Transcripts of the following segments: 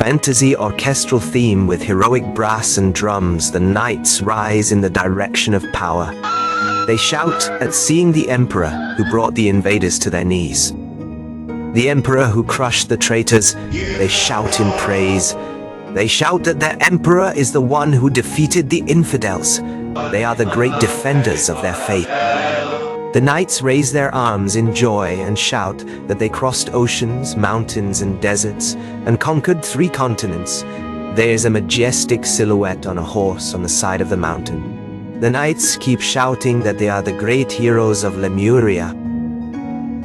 fantasy orchestral theme with heroic brass and drums, the knights rise in the direction of power. They shout at seeing the emperor who brought the invaders to their knees. The emperor who crushed the traitors, they shout in praise. They shout that their emperor is the one who defeated the infidels. They are the great defenders of their faith. The knights raise their arms in joy and shout that they crossed oceans, mountains, and deserts, and conquered 3 continents. There is a majestic silhouette on a horse on the side of the mountain. The knights keep shouting that they are the great heroes of Lemuria.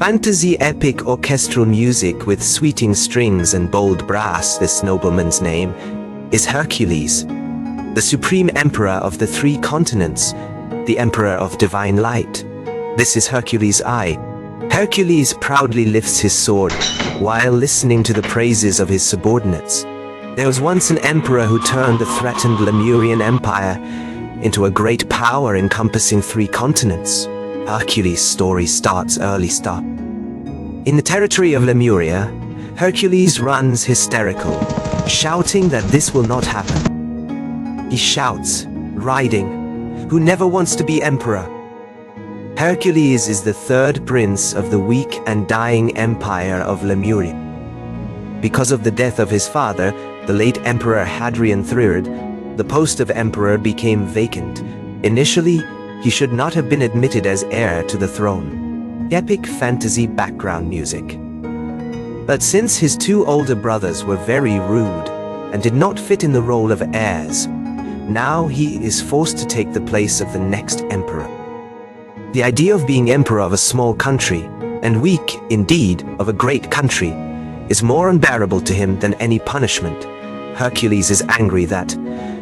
Fantasy epic orchestral music with sweeting strings and bold brass. This nobleman's name is Hercules, the supreme emperor of the 3 continents, the emperor of divine light. This is Hercules' eye. Hercules proudly lifts his sword while listening to the praises of his subordinates. There was once an emperor who turned the threatened Lemurian Empire into a great power encompassing 3 continents. Hercules' story starts early. In the territory of Lemuria, Hercules runs hysterical, shouting that this will not happen. He shouts, riding, who never wants to be emperor. Hercules is the 3rd prince of the weak and dying empire of Lemuria. Because of the death of his father, the late Emperor Hadrian III, the post of emperor became vacant. Initially, he should not have been admitted as heir to the throne. Epic fantasy background music. But since his 2 older brothers were very rude and did not fit in the role of heirs, now he is forced to take the place of the next emperor. The idea of being emperor of a small country, and weak, indeed, of a great country, is more unbearable to him than any punishment. Hercules is angry that,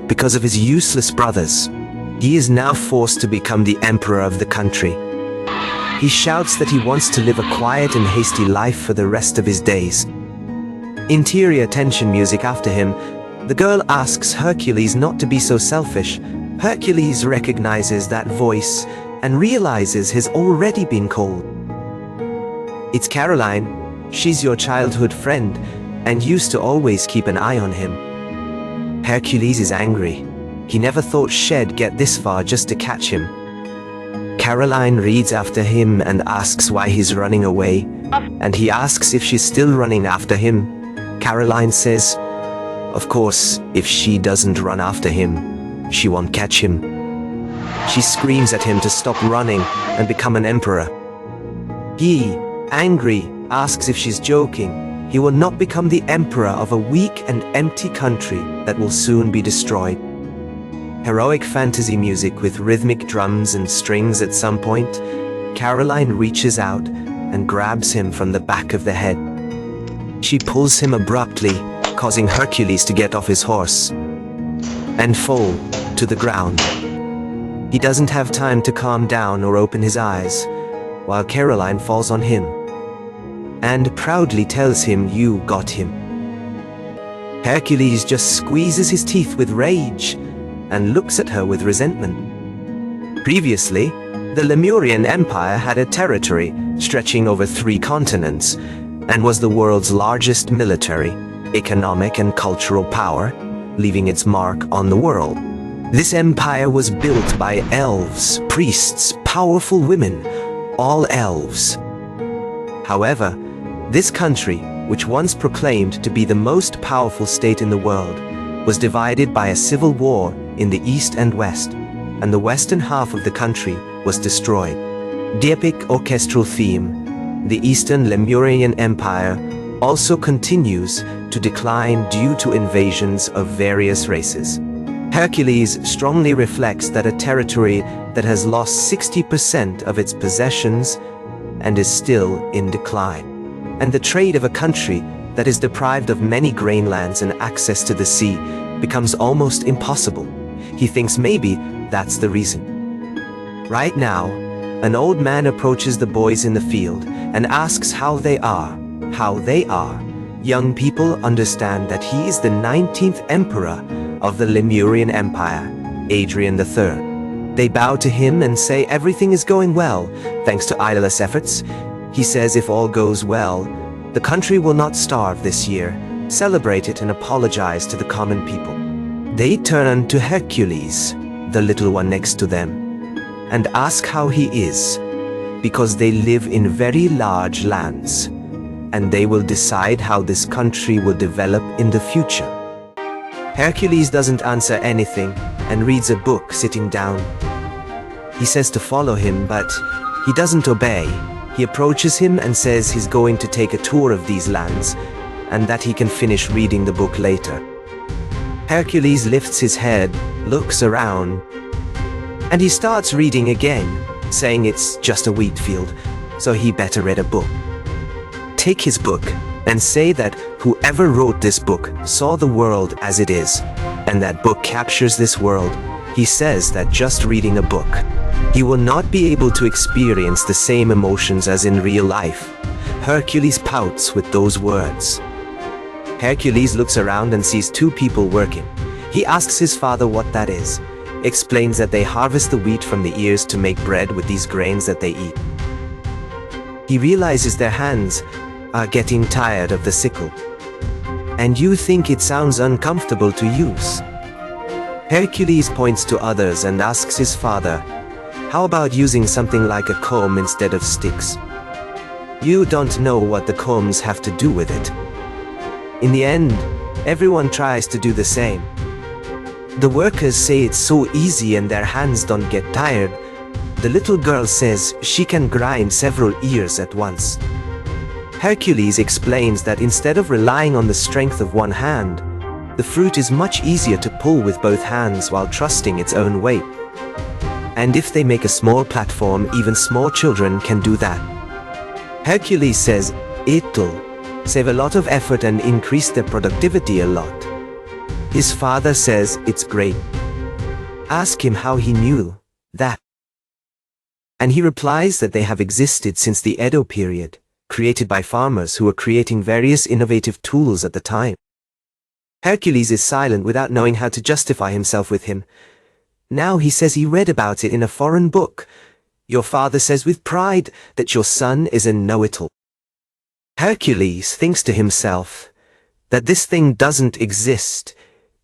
because of his useless brothers, he is now forced to become the emperor of the country. He shouts that he wants to live a quiet and hasty life for the rest of his days. Interior tension music after him. The girl asks Hercules not to be so selfish. Hercules recognizes that voice and realizes he's already been called. It's Caroline. She's your childhood friend and used to always keep an eye on him. Hercules is angry. He never thought she'd get this far just to catch him. Caroline reads after him and asks why he's running away, and he asks if she's still running after him. Caroline says, of course, if she doesn't run after him, she won't catch him. She screams at him to stop running and become an emperor. He, angry, asks if she's joking. He will not become the emperor of a weak and empty country that will soon be destroyed. Heroic fantasy music with rhythmic drums and strings. At some point, Caroline reaches out and grabs him from the back of the head. She pulls him abruptly, causing Hercules to get off his horse and fall to the ground. He doesn't have time to calm down or open his eyes, while Caroline falls on him and proudly tells him, "You got him." Hercules just squeezes his teeth with rage and looks at her with resentment. Previously, the Lemurian Empire had a territory stretching over 3 continents and was the world's largest military, economic, and cultural power, leaving its mark on the world. This empire was built by elves, priests, powerful women, all elves. However, this country, which once proclaimed to be the most powerful state in the world, was divided by a civil war in the east and west, and the western half of the country was destroyed. The epic orchestral theme, the Eastern Lemurian Empire, also continues to decline due to invasions of various races. Hercules strongly reflects that a territory that has lost 60% of its possessions and is still in decline, and the trade of a country that is deprived of many grainlands and access to the sea becomes almost impossible. He thinks maybe that's the reason. Right now, an old man approaches the boys in the field and asks how they are. Young people understand that he is the 19th emperor of the Lemurian Empire, Adrian III. They bow to him and say everything is going well, thanks to tireless efforts. He says if all goes well, the country will not starve this year, celebrate it and apologize to the common people. They turn to Hercules, the little one next to them, and ask how he is, because they live in very large lands, and they will decide how this country will develop in the future. Hercules doesn't answer anything and reads a book sitting down. He says to follow him, but he doesn't obey. He approaches him and says he's going to take a tour of these lands and that he can finish reading the book later. Hercules lifts his head, looks around, and he starts reading again, saying it's just a wheat field, so he better read a book. Take his book and say that whoever wrote this book saw the world as it is, and that book captures this world. He says that just reading a book, he will not be able to experience the same emotions as in real life. Hercules pouts with those words. Hercules looks around and sees two people working. He asks his father what that is, explains that they harvest the wheat from the ears to make bread with these grains that they eat. He realizes their hands are getting tired of the sickle. And you think it sounds uncomfortable to use. Hercules points to others and asks his father, how about using something like a comb instead of sticks? You don't know what the combs have to do with it. In the end, everyone tries to do the same. The workers say it's so easy and their hands don't get tired. The little girl says she can grind several ears at once. Hercules explains that instead of relying on the strength of one hand, the fruit is much easier to pull with both hands while trusting its own weight. And if they make a small platform, even small children can do that. Hercules says it'll save a lot of effort and increase their productivity a lot. His father says it's great. Ask him how he knew that. And he replies that they have existed since the Edo period, created by farmers who were creating various innovative tools at the time. Hercules is silent without knowing how to justify himself with him. Now he says he read about it in a foreign book. Your father says with pride that your son is a know-it-all. Hercules thinks to himself that this thing doesn't exist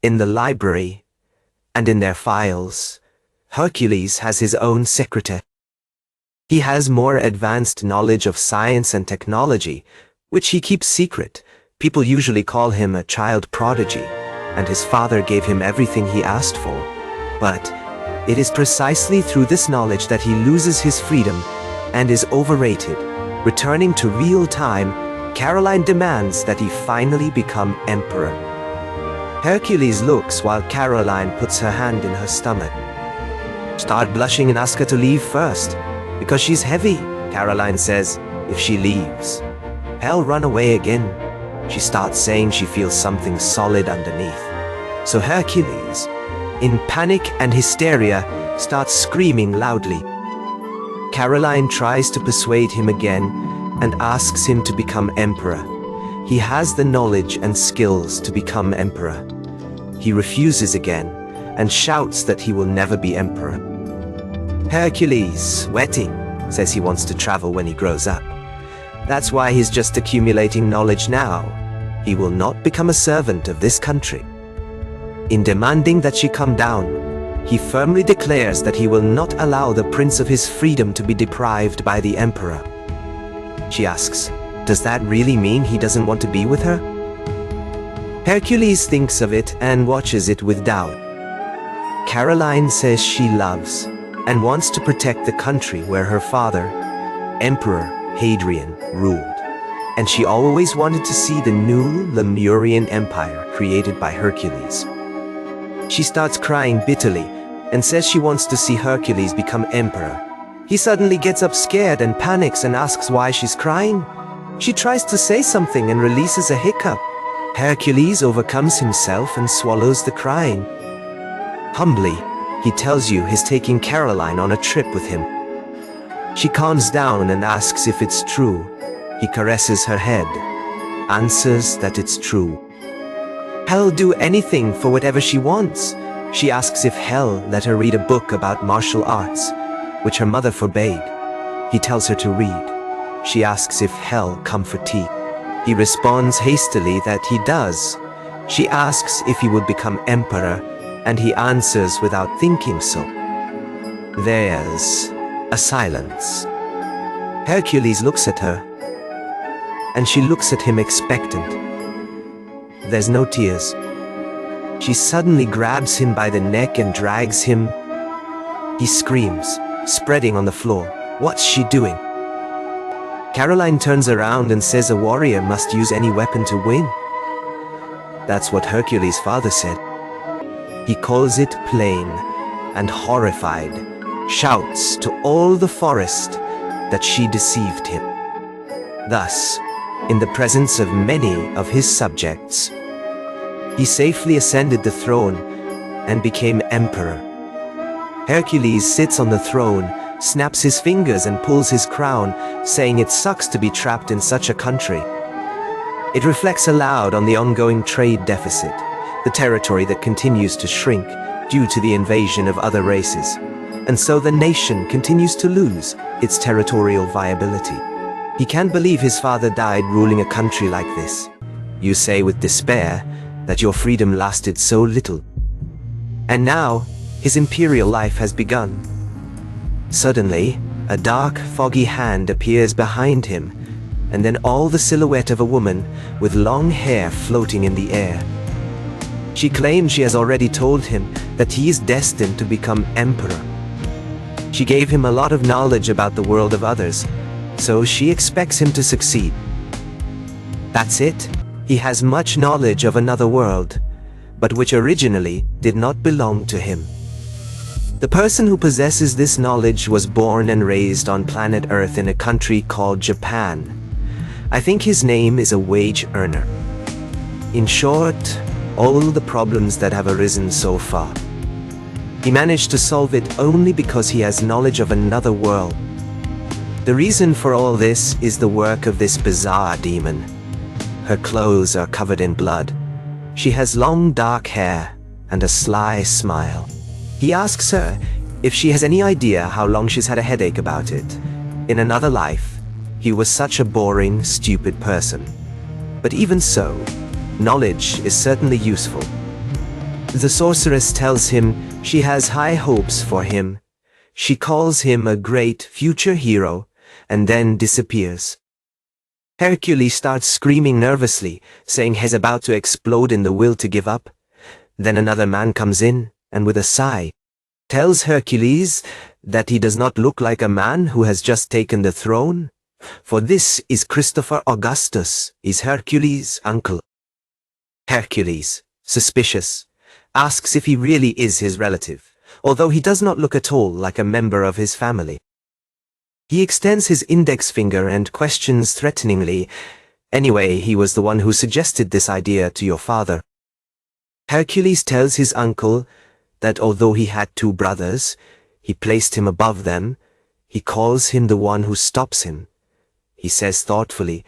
in the library and in their files. Hercules has his own secretary. He has more advanced knowledge of science and technology, which he keeps secret. People usually call him a child prodigy, and his father gave him everything he asked for. But it is precisely through this knowledge that he loses his freedom and is overrated. Returning to real time, Caroline demands that he finally become emperor. Hercules looks while Caroline puts her hand in her stomach. Start blushing and ask her to leave first. Because she's heavy, Caroline says, if she leaves. Hell, run away again. She starts saying she feels something solid underneath. So Hercules, in panic and hysteria, starts screaming loudly. Caroline tries to persuade him again and asks him to become emperor. He has the knowledge and skills to become emperor. He refuses again and shouts that he will never be emperor. Hercules, sweating, says he wants to travel when he grows up. That's why he's just accumulating knowledge now. He will not become a servant of this country. In demanding that she come down, he firmly declares that he will not allow the prince of his freedom to be deprived by the emperor. She asks, does that really mean he doesn't want to be with her? Hercules thinks of it and watches it with doubt. Caroline says she loves and wants to protect the country where her father, Emperor Hadrian, ruled. And she always wanted to see the new Lemurian Empire created by Hercules. She starts crying bitterly and says she wants to see Hercules become emperor. He suddenly gets up scared and panics and asks why she's crying. She tries to say something and releases a hiccup. Hercules overcomes himself and swallows the crying. Humbly, he tells you he's taking Caroline on a trip with him. She calms down and asks if it's true. He caresses her head, answers that it's true. Hell do anything for whatever she wants. She asks if Hell let her read a book about martial arts, which her mother forbade. He tells her to read. She asks if Hell come for tea. He responds hastily that he does. She asks if he would become emperor, and he answers without thinking so. There's a silence. Hercules looks at her, and she looks at him expectant. There's no tears. She suddenly grabs him by the neck and drags him. He screams, spreading on the floor. What's she doing? Caroline turns around and says a warrior must use any weapon to win. That's what Hercules' father said. He calls it plain, and horrified, shouts to all the forest that she deceived him. Thus, in the presence of many of his subjects, he safely ascended the throne and became emperor. Hercules sits on the throne, snaps his fingers and pulls his crown, saying it sucks to be trapped in such a country. It reflects aloud on the ongoing trade deficit, the territory that continues to shrink due to the invasion of other races, and so the nation continues to lose its territorial viability. He can't believe his father died ruling a country like this. You say with despair that your freedom lasted so little. And now, his imperial life has begun. Suddenly, a dark, foggy hand appears behind him, and then all the silhouette of a woman with long hair floating in the air. She claims she has already told him that he is destined to become emperor. She gave him a lot of knowledge about the world of others, so she expects him to succeed. That's it. He has much knowledge of another world, but which originally did not belong to him. The person who possesses this knowledge was born and raised on planet Earth in a country called Japan. I think his name is a wage earner. In short, all the problems that have arisen so far, he managed to solve it only because he has knowledge of another world. The reason for all this is the work of this bizarre demon. Her clothes are covered in blood. She has long dark hair and a sly smile. He asks her if she has any idea how long she's had a headache about it. In another life, he was such a boring, stupid person. But even so, knowledge is certainly useful. The sorceress tells him she has high hopes for him. She calls him a great future hero and then disappears. Hercules starts screaming nervously, saying he's about to explode in the will to give up. Then another man comes in and with a sigh, tells Hercules that he does not look like a man who has just taken the throne, for this is Christopher Augustus, is Hercules' uncle. Hercules, suspicious, asks if he really is his relative, although he does not look at all like a member of his family. He extends his index finger and questions threateningly, "Anyway, he was the one who suggested this idea to your father." Hercules tells his uncle that although he had two brothers, he placed him above them. He calls him the one who stops him. He says thoughtfully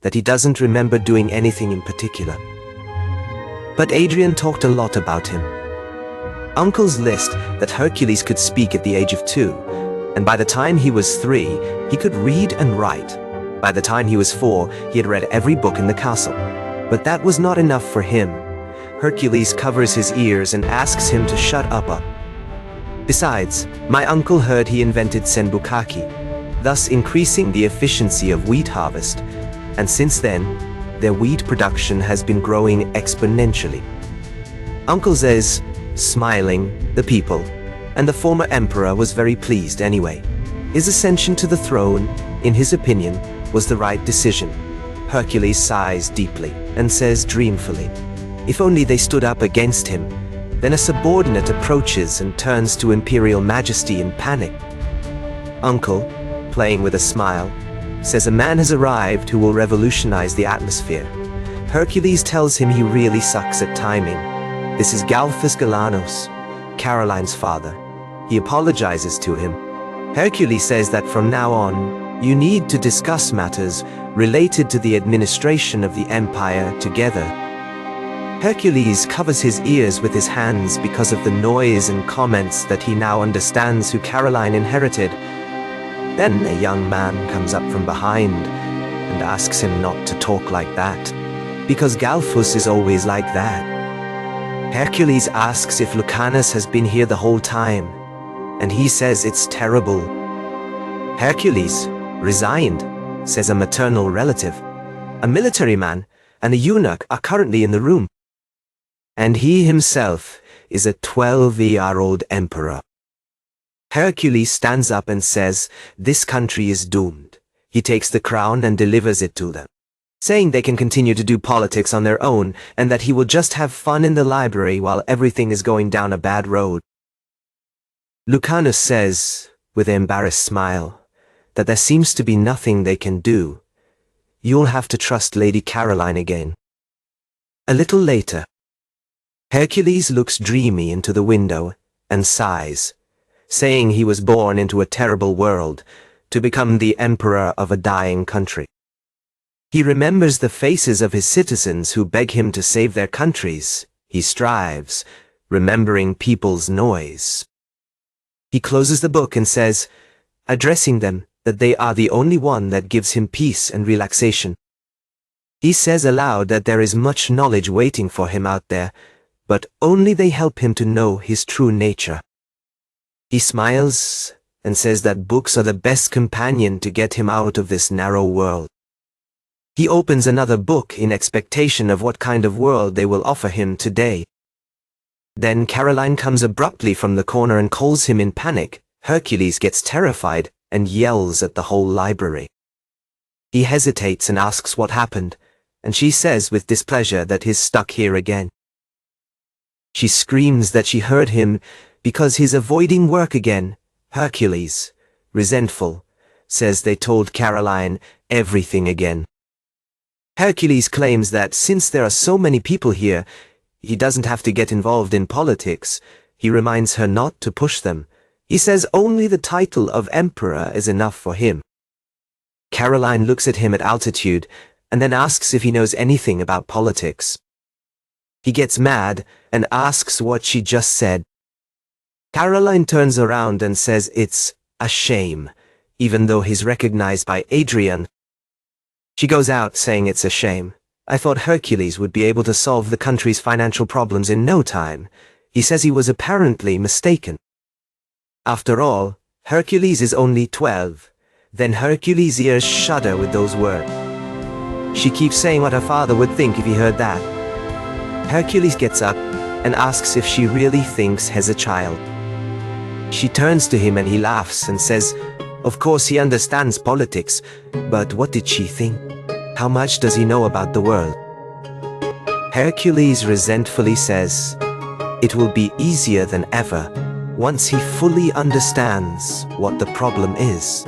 that he doesn't remember doing anything in particular. But Adrian talked a lot about him. Uncles list that Hercules could speak at the age of 2, and by the time he was 3, he could read and write. By the time he was 4, he had read every book in the castle. But that was not enough for him. Hercules covers his ears and asks him to shut up. Besides, my uncle heard he invented senbukaki, thus increasing the efficiency of wheat harvest, and since then, their wheat production has been growing exponentially. Uncle says, smiling, the people, and the former emperor was very pleased anyway. His ascension to the throne, in his opinion, was the right decision. Hercules sighs deeply and says dreamfully, if only they stood up against him. Then a subordinate approaches and turns to Imperial Majesty in panic. Uncle, playing with a smile, says a man has arrived who will revolutionize the atmosphere. Hercules tells him he really sucks at timing. This is Galphus Galanos, Caroline's father. He apologizes to him. Hercules says that from now on, you need to discuss matters related to the administration of the empire together. Hercules covers his ears with his hands because of the noise and comments that he now understands who Caroline inherited. Then a young man comes up from behind and and asks him not to talk like that, because Galfus is always like that. Hercules asks if Lucanus has been here the whole time, and he says it's terrible. Hercules, resigned, says a maternal relative. A military man and a eunuch are currently in the room. And he himself is a 12-year-old emperor. Hercules stands up and says this country is doomed. He takes the crown and delivers it to them, saying they can continue to do politics on their own and that he will just have fun in the library while everything is going down a bad road. Lucanus says, with an embarrassed smile, that there seems to be nothing they can do. You'll have to trust Lady Caroline again. A little later, Hercules looks dreamy into the window and sighs, saying he was born into a terrible world to become the emperor of a dying country. He remembers the faces of his citizens who beg him to save their countries. He strives, remembering people's noise. He closes the book and says, addressing them, that they are the only one that gives him peace and relaxation. He says aloud that there is much knowledge waiting for him out there, but only they help him to know his true nature. He smiles and says that books are the best companion to get him out of this narrow world. He opens another book in expectation of what kind of world they will offer him today. Then Caroline comes abruptly from the corner and calls him in panic. Hercules gets terrified and yells at the whole library. He hesitates and asks what happened, and she says with displeasure that he's stuck here again. She screams that she heard him because he's avoiding work again. Hercules, resentful, says they told Caroline everything again. Hercules claims that since there are so many people here, he doesn't have to get involved in politics. He reminds her not to push them. He says only the title of emperor is enough for him. Caroline looks at him at altitude and then asks if he knows anything about politics. He gets mad and asks what she just said. Caroline turns around and says it's a shame, even though he's recognized by Adrian. She goes out saying it's a shame. I thought Hercules would be able to solve the country's financial problems in no time. He says he was apparently mistaken. After all, Hercules is only 12. Then Hercules' ears shudder with those words. She keeps saying what her father would think if he heard that. Hercules gets up and asks if she really thinks he's a child. She turns to him and he laughs and says, of course he understands politics, but what did she think? How much does he know about the world? Hercules resentfully says, it will be easier than ever once he fully understands what the problem is.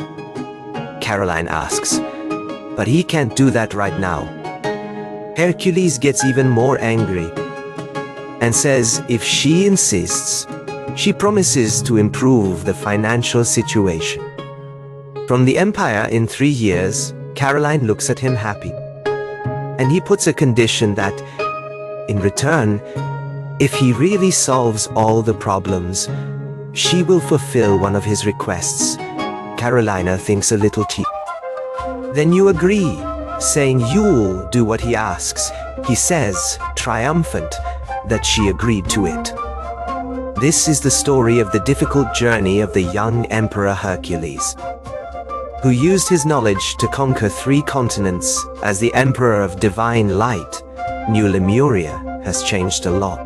Caroline asks, but he can't do that right now. Hercules gets even more angry and says if she insists, she promises to improve the financial situation. From the empire in 3 years, Caroline looks at him happy. And he puts a condition that, in return, if he really solves all the problems, she will fulfill one of his requests. Carolina thinks a little cheap. Then you agree, saying you'll do what he asks. He says, triumphant, that she agreed to it. This is the story of the difficult journey of the young Emperor Hercules, who used his knowledge to conquer 3 continents. As the Emperor of Divine Light, New Lemuria has changed a lot.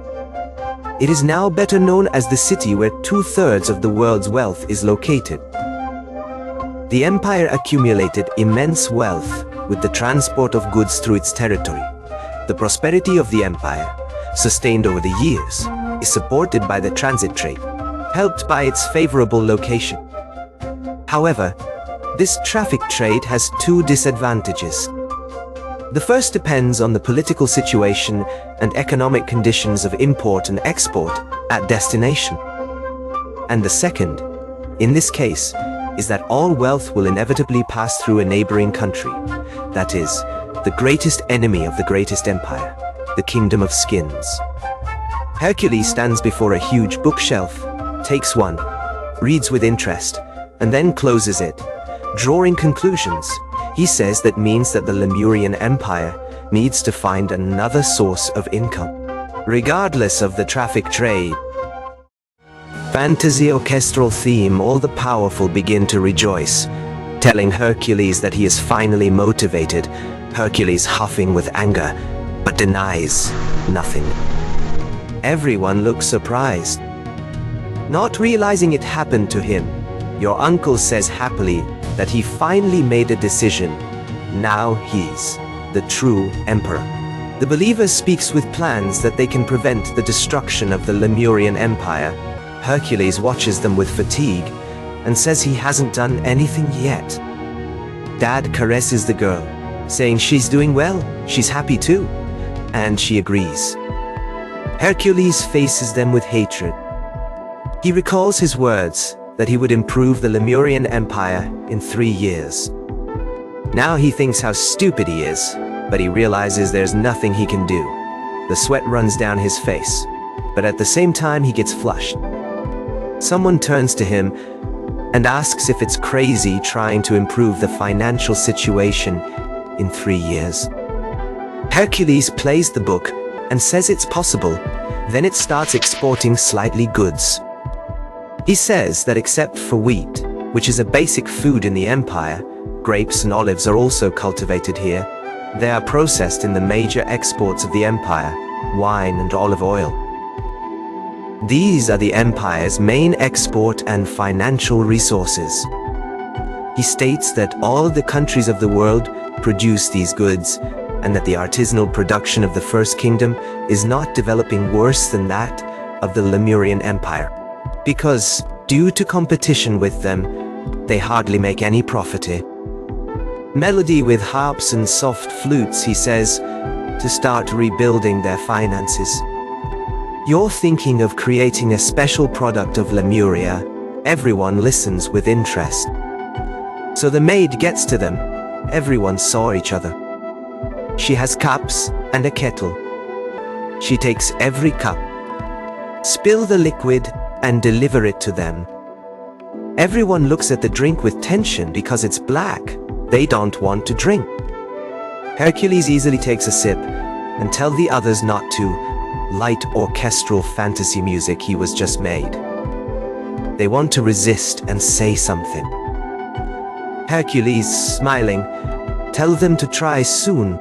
It is now better known as the city where 2/3 of the world's wealth is located. The empire accumulated immense wealth with the transport of goods through its territory. The prosperity of the empire, sustained over the years, is supported by the transit trade, helped by its favorable location. However, this traffic trade has 2 disadvantages. The first depends on the political situation and economic conditions of import and export at destination. And the second, in this case, is that all wealth will inevitably pass through a neighboring country. That is, the greatest enemy of the greatest empire, the Kingdom of Skins. Hercules stands before a huge bookshelf, takes one, reads with interest, and then closes it. Drawing conclusions, He says that means that the Lemurian Empire needs to find another source of income, regardless of the traffic trade. Fantasy orchestral theme, all the powerful begin to rejoice, telling Hercules that he is finally motivated. Hercules huffing with anger, but denies nothing. Everyone looks surprised, not realizing it happened to him. Your uncle says happily that he finally made a decision. Now he's the true emperor. The believer speaks with plans that they can prevent the destruction of the Lemurian Empire. Hercules watches them with fatigue and says he hasn't done anything yet. Dad caresses the girl, saying she's doing well, she's happy too, and she agrees. Hercules faces them with hatred. He recalls his words that he would improve the Lemurian Empire in 3 years. Now he thinks how stupid he is, but he realizes there's nothing he can do. The sweat runs down his face, but at the same time he gets flushed. Someone turns to him and asks if it's crazy trying to improve the financial situation in 3 years. Hercules plays the book and says it's possible. Then it starts exporting slightly goods. He says that except for wheat, which is a basic food in the empire, grapes and olives are also cultivated here. They are processed in the major exports of the empire, wine and olive oil. These are the empire's main export and financial resources. He states that all the countries of the world produce these goods, and that the artisanal production of the First Kingdom is not developing worse than that of the Lemurian Empire, because, due to competition with them, they hardly make any profit. Melody with harps and soft flutes, he says, to start rebuilding their finances. You're thinking of creating a special product of Lemuria. Everyone listens with interest. So the maid gets to them. Everyone saw each other. She has cups and a kettle. She takes every cup, spill the liquid, and deliver it to them. Everyone looks at the drink with tension because it's black. They don't want to drink. Hercules easily takes a sip and tells the others not to. Light orchestral fantasy music he was just made. They want to resist and say something. Hercules, smiling, tells them to try soon.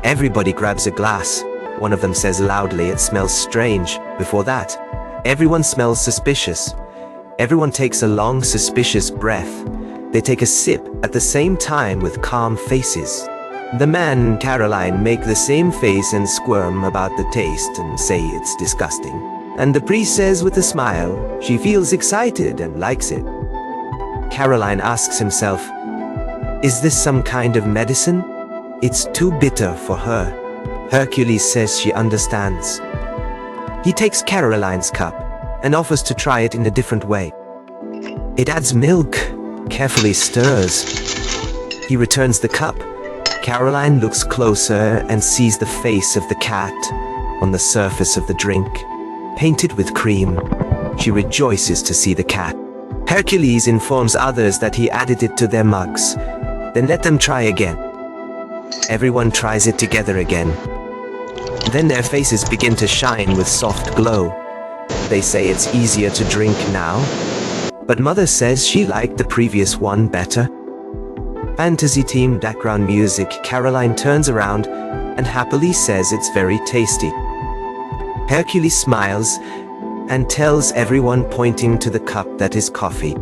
Everybody grabs a glass. One of them says loudly, "It smells strange." Before that, everyone smells suspicious. Everyone takes a long, suspicious breath. They take a sip at the same time with calm faces. The man and Caroline make the same face and squirm about the taste and say it's disgusting. And the priest says with a smile, she feels excited and likes it. Caroline asks himself, is this some kind of medicine? It's too bitter for her. Hercules says she understands. He takes Caroline's cup and offers to try it in a different way. It adds milk, carefully stirs. He returns the cup. Caroline looks closer and sees the face of the cat on the surface of the drink, painted with cream. She rejoices to see the cat. Hercules informs others that he added it to their mugs, then let them try again. Everyone tries it together again. Then their faces begin to shine with soft glow. They say it's easier to drink now, but Mother says she liked the previous one better. Fantasy team background music. Caroline turns around and happily says it's very tasty. Hercules smiles and tells everyone, pointing to the cup, that is coffee.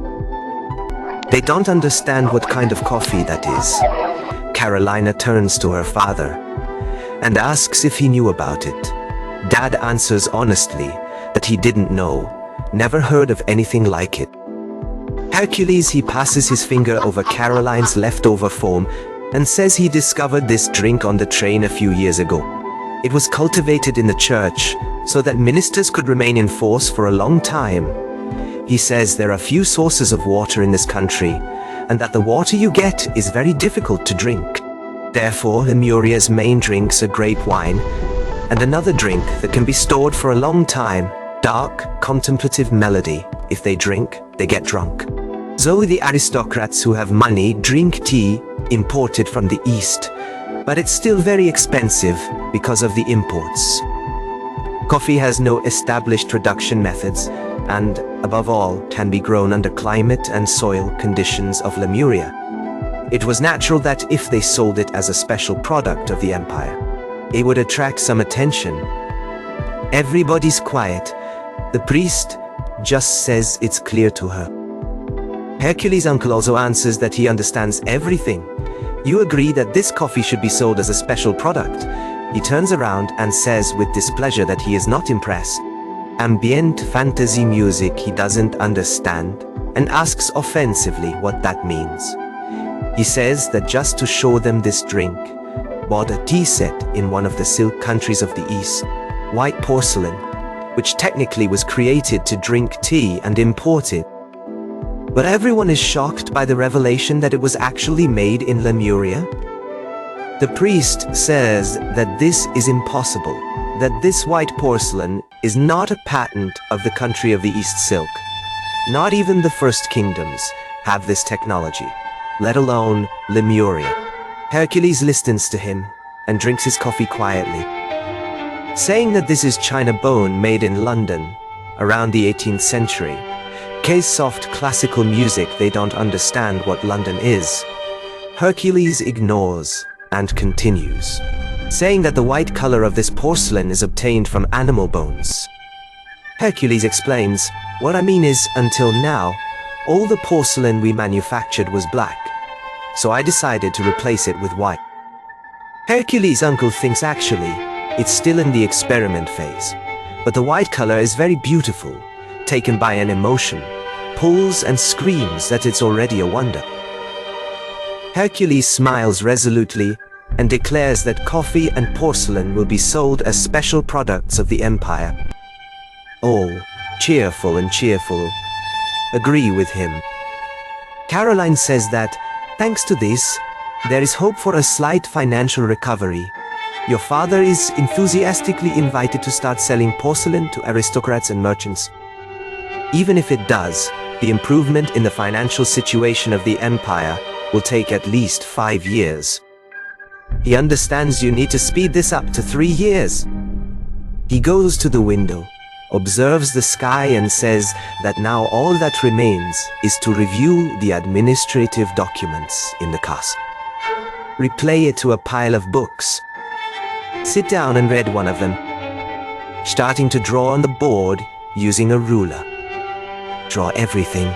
They don't understand what kind of coffee that is. Carolina turns to her father and asks if he knew about it. Dad answers honestly that he didn't know, never heard of anything like it. Hercules, he passes his finger over Caroline's leftover foam and says he discovered this drink on the train a few years ago. It was cultivated in the church so that ministers could remain in force for a long time. He says there are few sources of water in this country, and that the water you get is very difficult to drink. Therefore, Lemuria's main drinks are grape wine, and another drink that can be stored for a long time, dark, contemplative melody. If they drink, they get drunk. So the aristocrats who have money drink tea, imported from the East, but it's still very expensive because of the imports. Coffee has no established production methods and, above all, can be grown under climate and soil conditions of Lemuria. It was natural that if they sold it as a special product of the empire, it would attract some attention. Everybody's quiet. The priest just says it's clear to her. Hercules' uncle also answers that he understands everything. You agree that this coffee should be sold as a special product. He turns around and says with displeasure that he is not impressed. Ambient fantasy music he doesn't understand, and asks offensively what that means. He says that just to show them this drink, bought a tea set in one of the silk countries of the East, white porcelain, which technically was created to drink tea and imported. But everyone is shocked by the revelation that it was actually made in Lemuria. The priest says that this is impossible, that this white porcelain is not a patent of the country of the East Silk. Not even the First Kingdoms have this technology, let alone Lemuria. Hercules listens to him and drinks his coffee quietly, saying that this is China bone made in London around the 18th century. K's soft classical music, they don't understand what London is. Hercules ignores and continues, saying that the white color of this porcelain is obtained from animal bones. Hercules explains, what I mean is, until now, all the porcelain we manufactured was black, so I decided to replace it with white. Hercules' uncle thinks actually, it's still in the experiment phase, but the white color is very beautiful, taken by an emotion, pulls and screams that it's already a wonder. Hercules smiles resolutely and declares that coffee and porcelain will be sold as special products of the empire. All, cheerful, agree with him. Caroline says that, thanks to this, there is hope for a slight financial recovery. Your father is enthusiastically invited to start selling porcelain to aristocrats and merchants. Even if it does, the improvement in the financial situation of the empire will take at least 5 years. He understands you need to speed this up to 3 years. He goes to the window, observes the sky and says that now all that remains is to review the administrative documents in the castle. Replay it to a pile of books. Sit down and read one of them, starting to draw on the board using a ruler. Draw everything,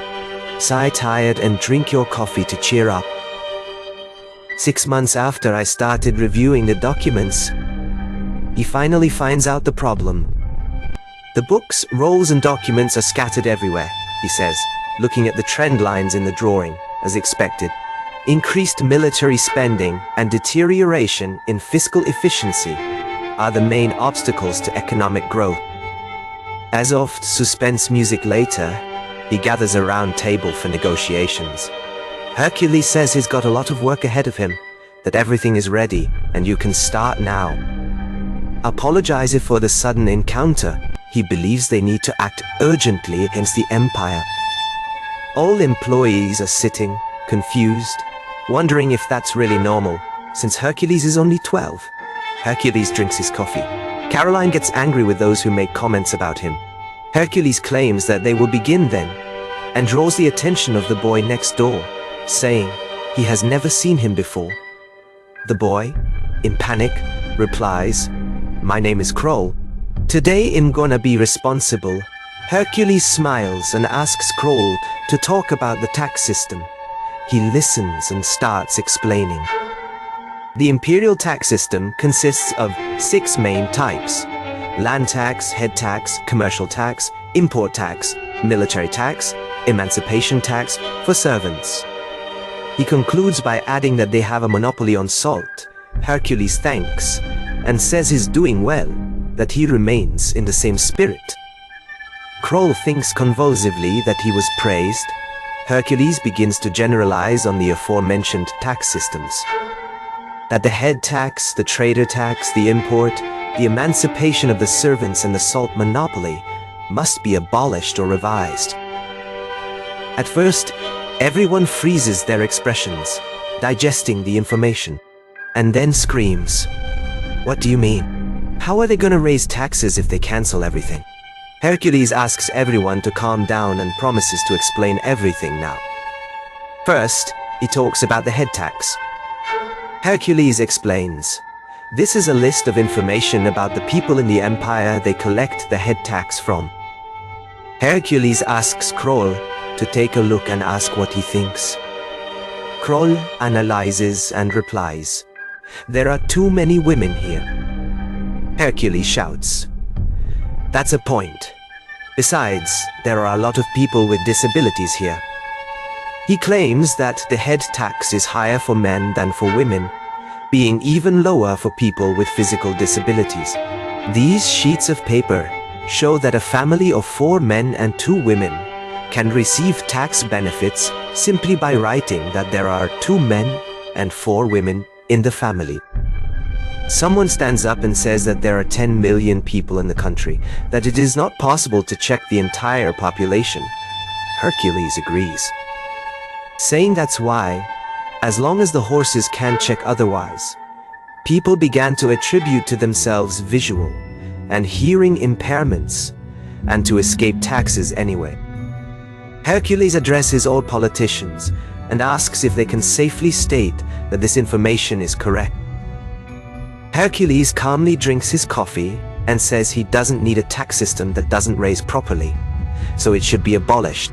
sigh tired and drink your coffee to cheer up. 6 months after I started reviewing the documents, he finally finds out the problem. The books, rolls and documents are scattered everywhere, he says, looking at the trend lines in the drawing, as expected. Increased military spending and deterioration in fiscal efficiency are the main obstacles to economic growth. As of suspense music later, he gathers a round table for negotiations. Hercules says he's got a lot of work ahead of him, that everything is ready and you can start now. Apologizing for the sudden encounter, he believes they need to act urgently against the empire. All employees are sitting, confused, wondering if that's really normal, since Hercules is only 12. Hercules drinks his coffee. Caroline gets angry with those who make comments about him. Hercules claims that they will begin then, and draws the attention of the boy next door, saying he has never seen him before. The boy, in panic, replies, "My name is Kroll. Today I'm gonna be responsible." Hercules smiles and asks Kroll to talk about the tax system. He listens and starts explaining. The imperial tax system consists of 6 main types: land tax, head tax, commercial tax, import tax, military tax, emancipation tax for servants. He concludes by adding that they have a monopoly on salt. Hercules thanks and says he's doing well, that he remains in the same spirit. Kroll thinks convulsively that he was praised. Hercules begins to generalize on the aforementioned tax systems. That the head tax, the trader tax, the import, the emancipation of the servants and the salt monopoly must be abolished or revised. At first, everyone freezes their expressions. digesting the information, and then screams, "What do you mean? How are they gonna raise taxes if they cancel everything?" Hercules asks everyone to calm down and promises to explain everything now. First, he talks about the head tax. Hercules explains, "This is a list of information about the people in the empire they collect the head tax from." Hercules asks Kroll to take a look and ask what he thinks. Kroll analyzes and replies, "There are too many women here." Hercules shouts, "That's a point. Besides, there are a lot of people with disabilities here." He claims that the head tax is higher for men than for women, being even lower for people with physical disabilities. These sheets of paper show that a family of 4 men and 2 women can receive tax benefits simply by writing that there are 2 men and 4 women in the family. Someone stands up and says that there are 10 million people in the country, that it is not possible to check the entire population. Hercules agrees, saying that's why, as long as the horses can't check otherwise, people began to attribute to themselves visual and hearing impairments, and to escape taxes anyway. Hercules addresses all politicians and asks if they can safely state that this information is correct. Hercules calmly drinks his coffee and says he doesn't need a tax system that doesn't raise properly, so it should be abolished.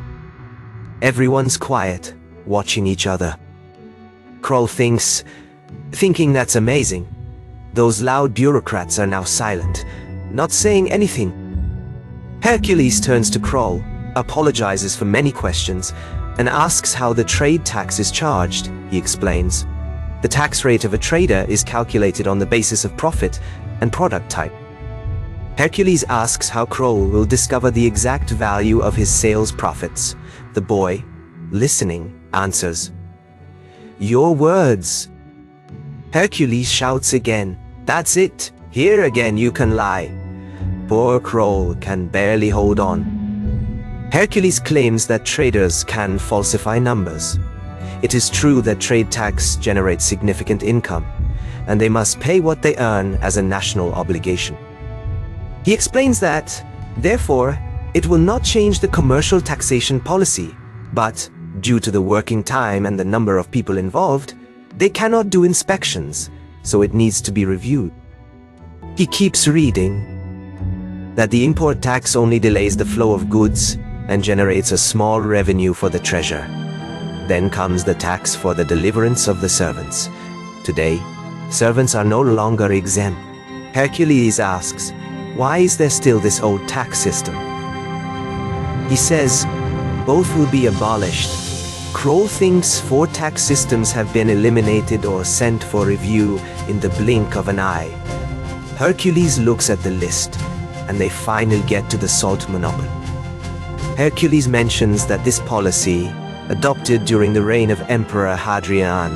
Everyone's quiet, watching each other. Kroll thinking that's amazing. Those loud bureaucrats are now silent, not saying anything. Hercules turns to Kroll, apologizes for many questions, and asks how the trade tax is charged. He explains, "The tax rate of a trader is calculated on the basis of profit and product type." Hercules asks how Kroll will discover the exact value of his sales profits. The boy, listening, answers, "Your words." Hercules shouts again, "That's it! Here again you can lie." Poor Kroll can barely hold on. Hercules claims that traders can falsify numbers. It is true that trade tax generates significant income, and they must pay what they earn as a national obligation. He explains that, therefore, it will not change the commercial taxation policy, but due to the working time and the number of people involved, they cannot do inspections, so it needs to be reviewed. He keeps reading that the import tax only delays the flow of goods and generates a small revenue for the treasure. Then comes the tax for the deliverance of the servants. Today, servants are no longer exempt. Hercules asks, why is there still this old tax system? He says, both will be abolished. Kroll thinks 4 tax systems have been eliminated or sent for review in the blink of an eye. Hercules looks at the list, and they finally get to the salt monopoly. Hercules mentions that this policy, adopted during the reign of Emperor Hadrian,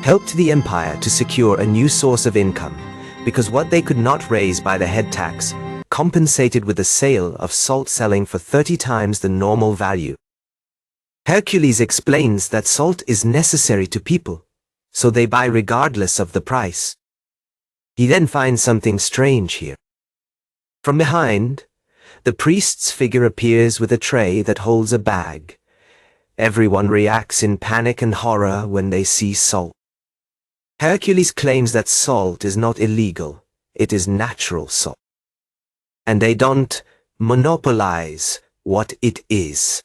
helped the empire to secure a new source of income, because what they could not raise by the head tax compensated with the sale of salt selling for 30 times the normal value. Hercules explains that salt is necessary to people, so they buy regardless of the price. He then finds something strange here. From behind, the priest's figure appears with a tray that holds a bag. Everyone reacts in panic and horror when they see salt. Hercules claims that salt is not illegal, it is natural salt. And they don't monopolize what it is.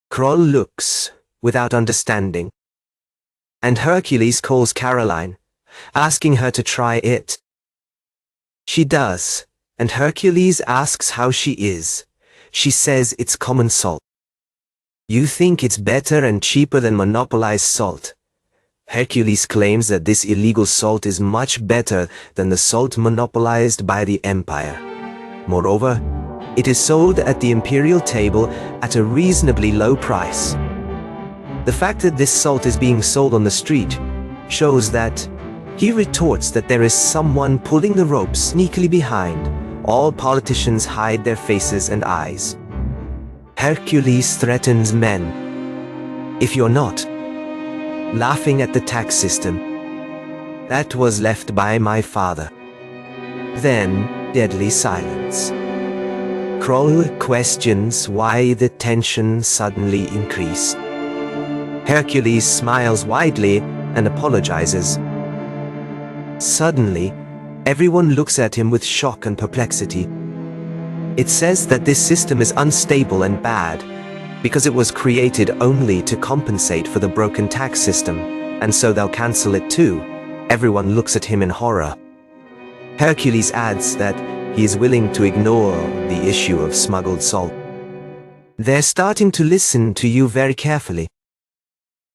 Kroll looks, without understanding. And Hercules calls Caroline, asking her to try it. She does, and Hercules asks how she is. She says it's common salt. You think it's better and cheaper than monopolized salt. Hercules claims that this illegal salt is much better than the salt monopolized by the empire. Moreover, it is sold at the imperial table at a reasonably low price. The fact that this salt is being sold on the street shows that he retorts that there is someone pulling the rope sneakily behind. All politicians hide their faces and eyes. Hercules threatens men. If you're not, laughing at the tax system that was left by my father. Then, deadly silence. Kroll questions why the tension suddenly increased. Hercules smiles widely and apologizes. Suddenly, everyone looks at him with shock and perplexity. It says that this system is unstable and bad because it was created only to compensate for the broken tax system, and so they'll cancel it too. Everyone looks at him in horror. Hercules adds that he is willing to ignore the issue of smuggled salt. They're starting to listen to you very carefully.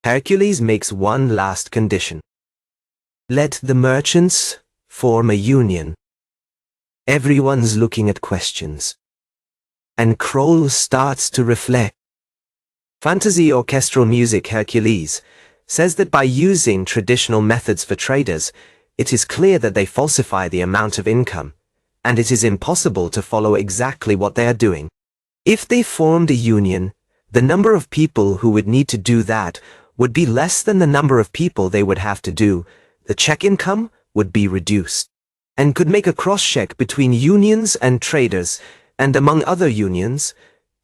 Hercules makes one last condition. Let the merchants form a union. Everyone's looking at questions. And Kroll starts to reflect. Fantasy orchestral music Hercules says that by using traditional methods for traders, it is clear that they falsify the amount of income, and it is impossible to follow exactly what they are doing. If they formed a union, the number of people who would need to do that would be less than the number of people they would have to do. The check income would be reduced, and could make a cross-check between unions and traders, and among other unions.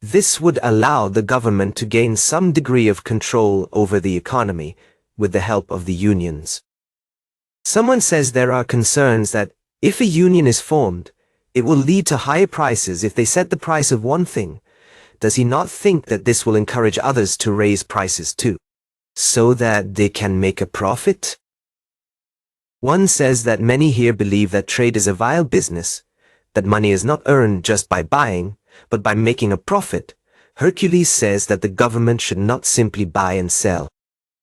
This would allow the government to gain some degree of control over the economy with the help of the unions. Someone says there are concerns that if a union is formed, it will lead to higher prices if they set the price of one thing. Does he not think that this will encourage others to raise prices too, so that they can make a profit? One says that many here believe that trade is a vile business, that money is not earned just by buying, but by making a profit. Hercules says that the government should not simply buy and sell,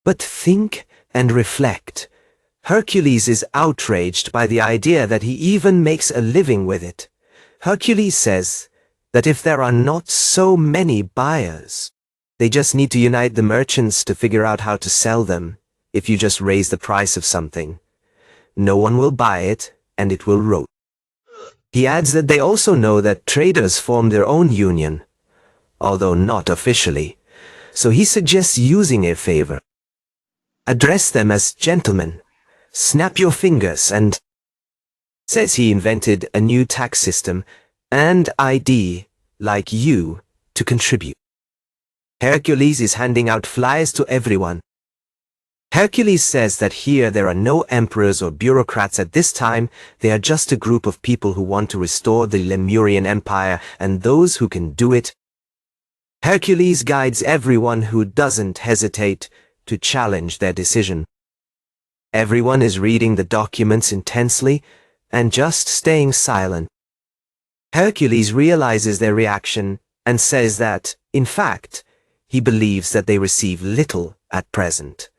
but think and reflect. Hercules is outraged by the idea that he even makes a living with it. Hercules says that if there are not so many buyers, they just need to unite the merchants to figure out how to sell them. If you just raise the price of something, no one will buy it, and it will rot. He adds that they also know that traders form their own union, although not officially, so he suggests using a favor. Address them as gentlemen, snap your fingers, and says he invented a new tax system and ID like you to contribute. Hercules is handing out flyers to everyone. Hercules says that here there are no emperors or bureaucrats at this time. They are just a group of people who want to restore the Lemurian Empire, and those who can do it. Hercules guides everyone who doesn't hesitate to challenge their decision. Everyone is reading the documents intensely and just staying silent. Hercules realizes their reaction and says that, in fact, he believes that they receive little at present.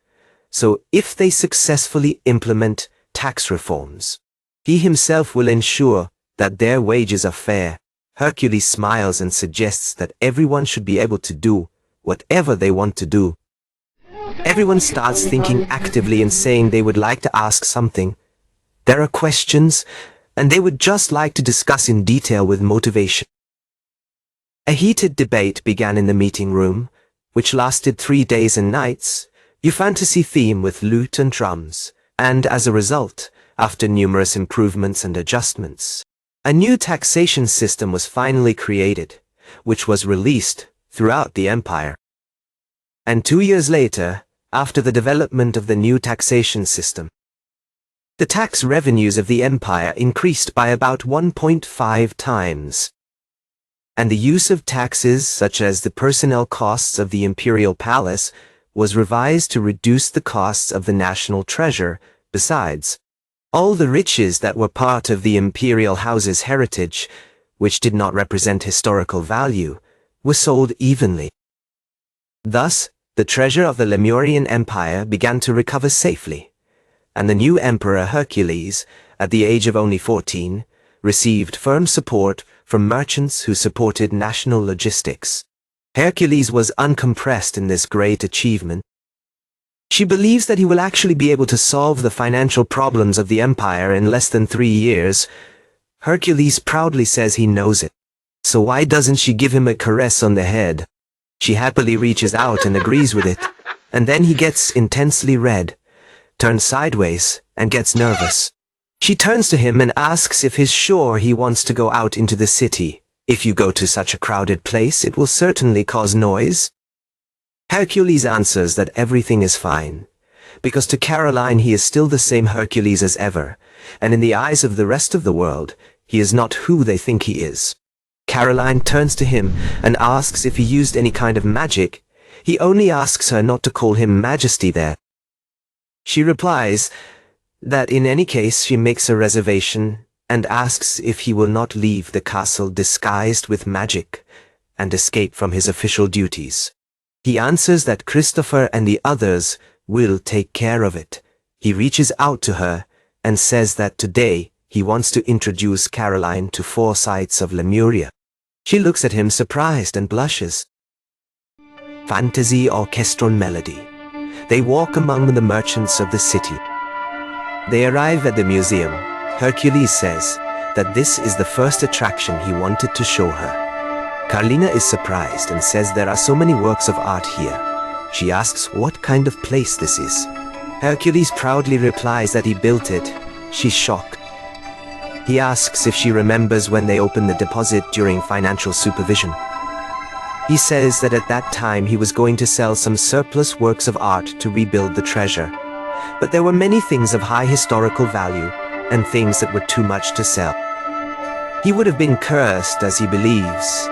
So if they successfully implement tax reforms, he himself will ensure that their wages are fair. Hercules smiles and suggests that everyone should be able to do whatever they want to do. Everyone starts thinking actively and saying they would like to ask something. There are questions, and they would just like to discuss in detail with motivation. A heated debate began in the meeting room, which lasted 3 days and nights. A fantasy theme with lute and drums, and as a result, after numerous improvements and adjustments, a new taxation system was finally created, which was released throughout the empire. And 2 years later, after the development of the new taxation system, the tax revenues of the empire increased by about 1.5 times. And the use of taxes such as the personnel costs of the imperial palace was revised to reduce the costs of the national treasure. Besides, all the riches that were part of the imperial house's heritage, which did not represent historical value, were sold evenly. Thus, the treasure of the Lemurian Empire began to recover safely, and the new emperor Hercules, at the age of only 14, received firm support from merchants who supported national logistics. Hercules was uncompressed in this great achievement. She believes that he will actually be able to solve the financial problems of the empire in less than 3 years. Hercules proudly says he knows it. So why doesn't she give him a caress on the head? She happily reaches out and agrees with it. And then he gets intensely red, turns sideways, and gets nervous. She turns to him and asks if he's sure he wants to go out into the city. If you go to such a crowded place, it will certainly cause noise. Hercules answers that everything is fine, because to Caroline he is still the same Hercules as ever, and in the eyes of the rest of the world, he is not who they think he is. Caroline turns to him and asks if he used any kind of magic. He only asks her not to call him Majesty there. She replies that in any case she makes a reservation and asks if he will not leave the castle disguised with magic and escape from his official duties. He answers that Christopher and the others will take care of it. He reaches out to her and says that today he wants to introduce Caroline to 4 sites of Lemuria. She looks at him surprised and blushes. Fantasy orchestral melody. They walk among the merchants of the city. They arrive at the museum. Hercules says that this is the first attraction he wanted to show her. Carlina is surprised and says there are so many works of art here. She asks what kind of place this is. Hercules proudly replies that he built it. She's shocked. He asks if she remembers when they opened the deposit during financial supervision. He says that at that time he was going to sell some surplus works of art to rebuild the treasure. But there were many things of high historical value and things that were too much to sell. He would have been cursed, as he believes,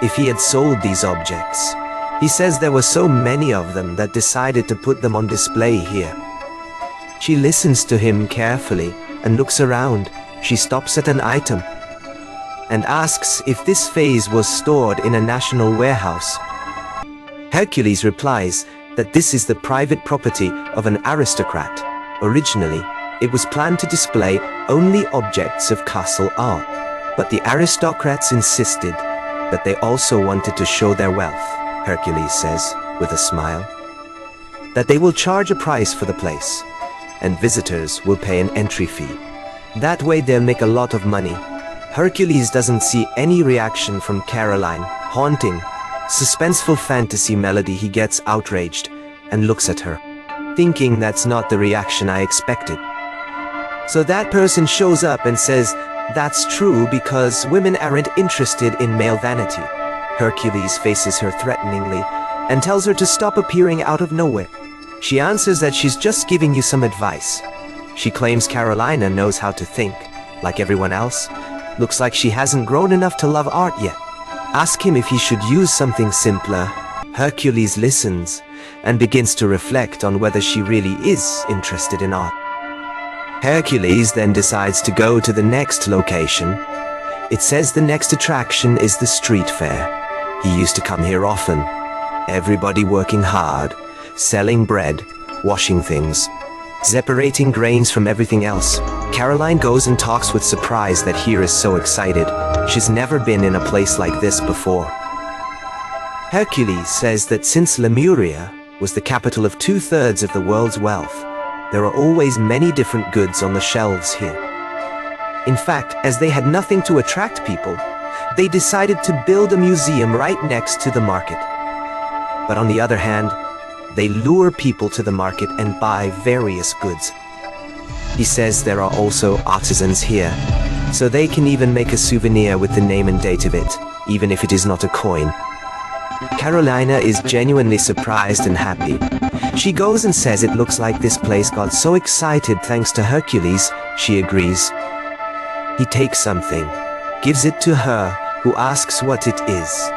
if he had sold these objects. He says there were so many of them that decided to put them on display here. She listens to him carefully and looks around. She stops at an item and asks if this vase was stored in a national warehouse. Hercules replies that this is the private property of an aristocrat. Originally, it was planned to display only objects of castle art, but the aristocrats insisted that they also wanted to show their wealth. Hercules says, with a smile, that they will charge a price for the place, and visitors will pay an entry fee. That way they'll make a lot of money. Hercules doesn't see any reaction from Caroline. Haunting, suspenseful fantasy melody. He gets outraged and looks at her, thinking that's not the reaction I expected. So that person shows up and says, that's true because women aren't interested in male vanity. Hercules faces her threateningly and tells her to stop appearing out of nowhere. She answers that she's just giving you some advice. She claims Carolina knows how to think, like everyone else. Looks like she hasn't grown enough to love art yet. Ask him if he should use something simpler. Hercules listens and begins to reflect on whether she really is interested in art. Hercules then decides to go to the next location. It says the next attraction is the street fair. He used to come here often. Everybody working hard, selling bread, washing things, separating grains from everything else. Caroline goes and talks with surprise that here is so excited. She's never been in a place like this before. Hercules says that since Lemuria was the capital of 2/3 of the world's wealth, there are always many different goods on the shelves here. In fact, as they had nothing to attract people, they decided to build a museum right next to the market. But on the other hand, they lure people to the market and buy various goods. He says there are also artisans here, so they can even make a souvenir with the name and date of it, even if it is not a coin. Carolina is genuinely surprised and happy. She goes and says it looks like this place got so excited thanks to Hercules. She agrees. He takes something, gives it to her, who asks what it is.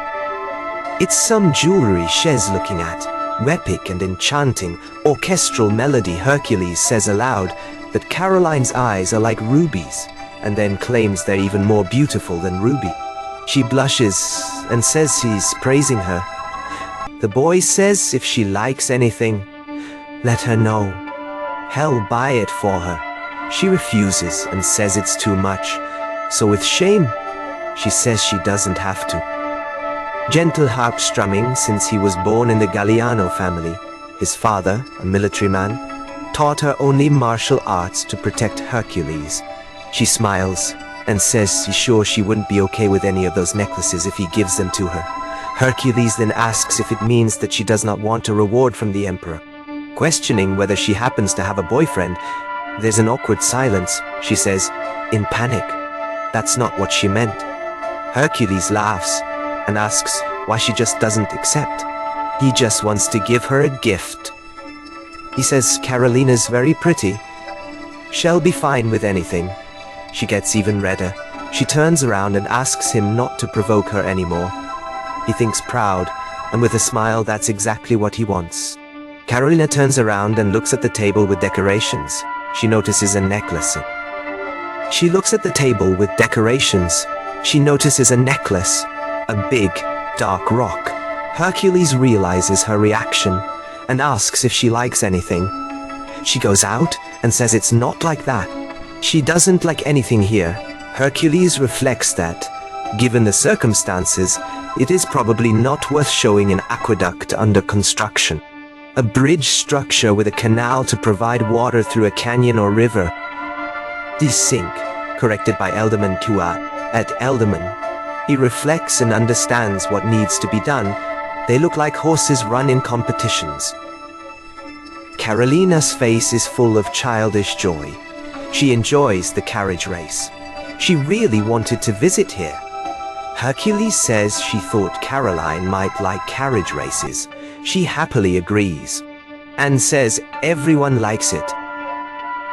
It's some jewelry she's looking at. Epic and enchanting, orchestral melody. Hercules says aloud that Caroline's eyes are like rubies, and then claims they're even more beautiful than ruby. She blushes and says he's praising her. The boy says if she likes anything, let her know. He'll buy it for her. She refuses and says it's too much, so with shame, she says she doesn't have to. Gentle harp strumming since he was born in the Galliano family. His father, a military man, taught her only martial arts to protect Hercules. She smiles and says she's sure she wouldn't be okay with any of those necklaces if he gives them to her. Hercules then asks if it means that she does not want a reward from the emperor. Questioning whether she happens to have a boyfriend, there's an awkward silence. She says, in panic, that's not what she meant. Hercules laughs and asks why she just doesn't accept. He just wants to give her a gift. He says Carolina's very pretty. She'll be fine with anything. She gets even redder. She turns around and asks him not to provoke her anymore. He thinks proud, and with a smile, that's exactly what he wants. Carolina turns around and looks at the table with decorations. She notices a necklace. She looks at the table with decorations. She notices a necklace, a big, dark rock. Hercules realizes her reaction and asks if she likes anything. She goes out and says it's not like that. She doesn't like anything here. Hercules reflects that, given the circumstances, it is probably not worth showing an aqueduct under construction. A bridge structure with a canal to provide water through a canyon or river. Die sink, corrected by Elderman Kua at Elderman. He reflects and understands what needs to be done. They look like horses run in competitions. Carolina's face is full of childish joy. She enjoys the carriage race. She really wanted to visit here. Hercules says she thought Caroline might like carriage races. She happily agrees and says everyone likes it.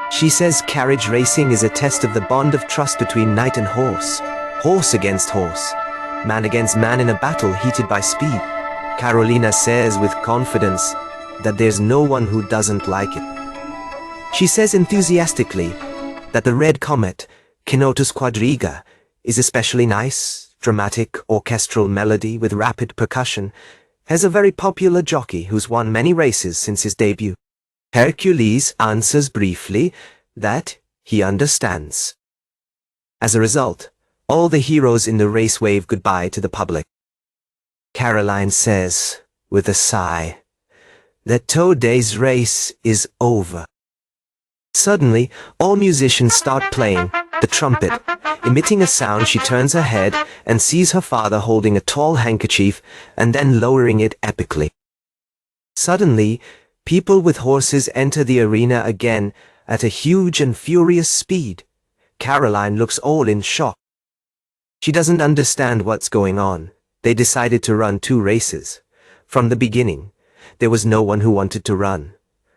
She says carriage racing is a test of the bond of trust between knight and horse. Horse against horse. Man against man in a battle heated by speed. Carolina says with confidence that there's no one who doesn't like it. She says enthusiastically that the red comet, Kinotus quadriga, is especially nice, dramatic, orchestral melody with rapid percussion, has a very popular jockey who's won many races since his debut. Hercules answers briefly that he understands. As a result, all the heroes in the race wave goodbye to the public. Caroline says, with a sigh, that today's race is over. Suddenly, all musicians start playing the trumpet. Emitting a sound, she turns her head and sees her father holding a tall handkerchief and then lowering it epically. Suddenly, people with horses enter the arena again at a huge and furious speed. Caroline looks all in shock. She doesn't understand what's going on. They decided to run 2 races. From the beginning, there was no one who wanted to run.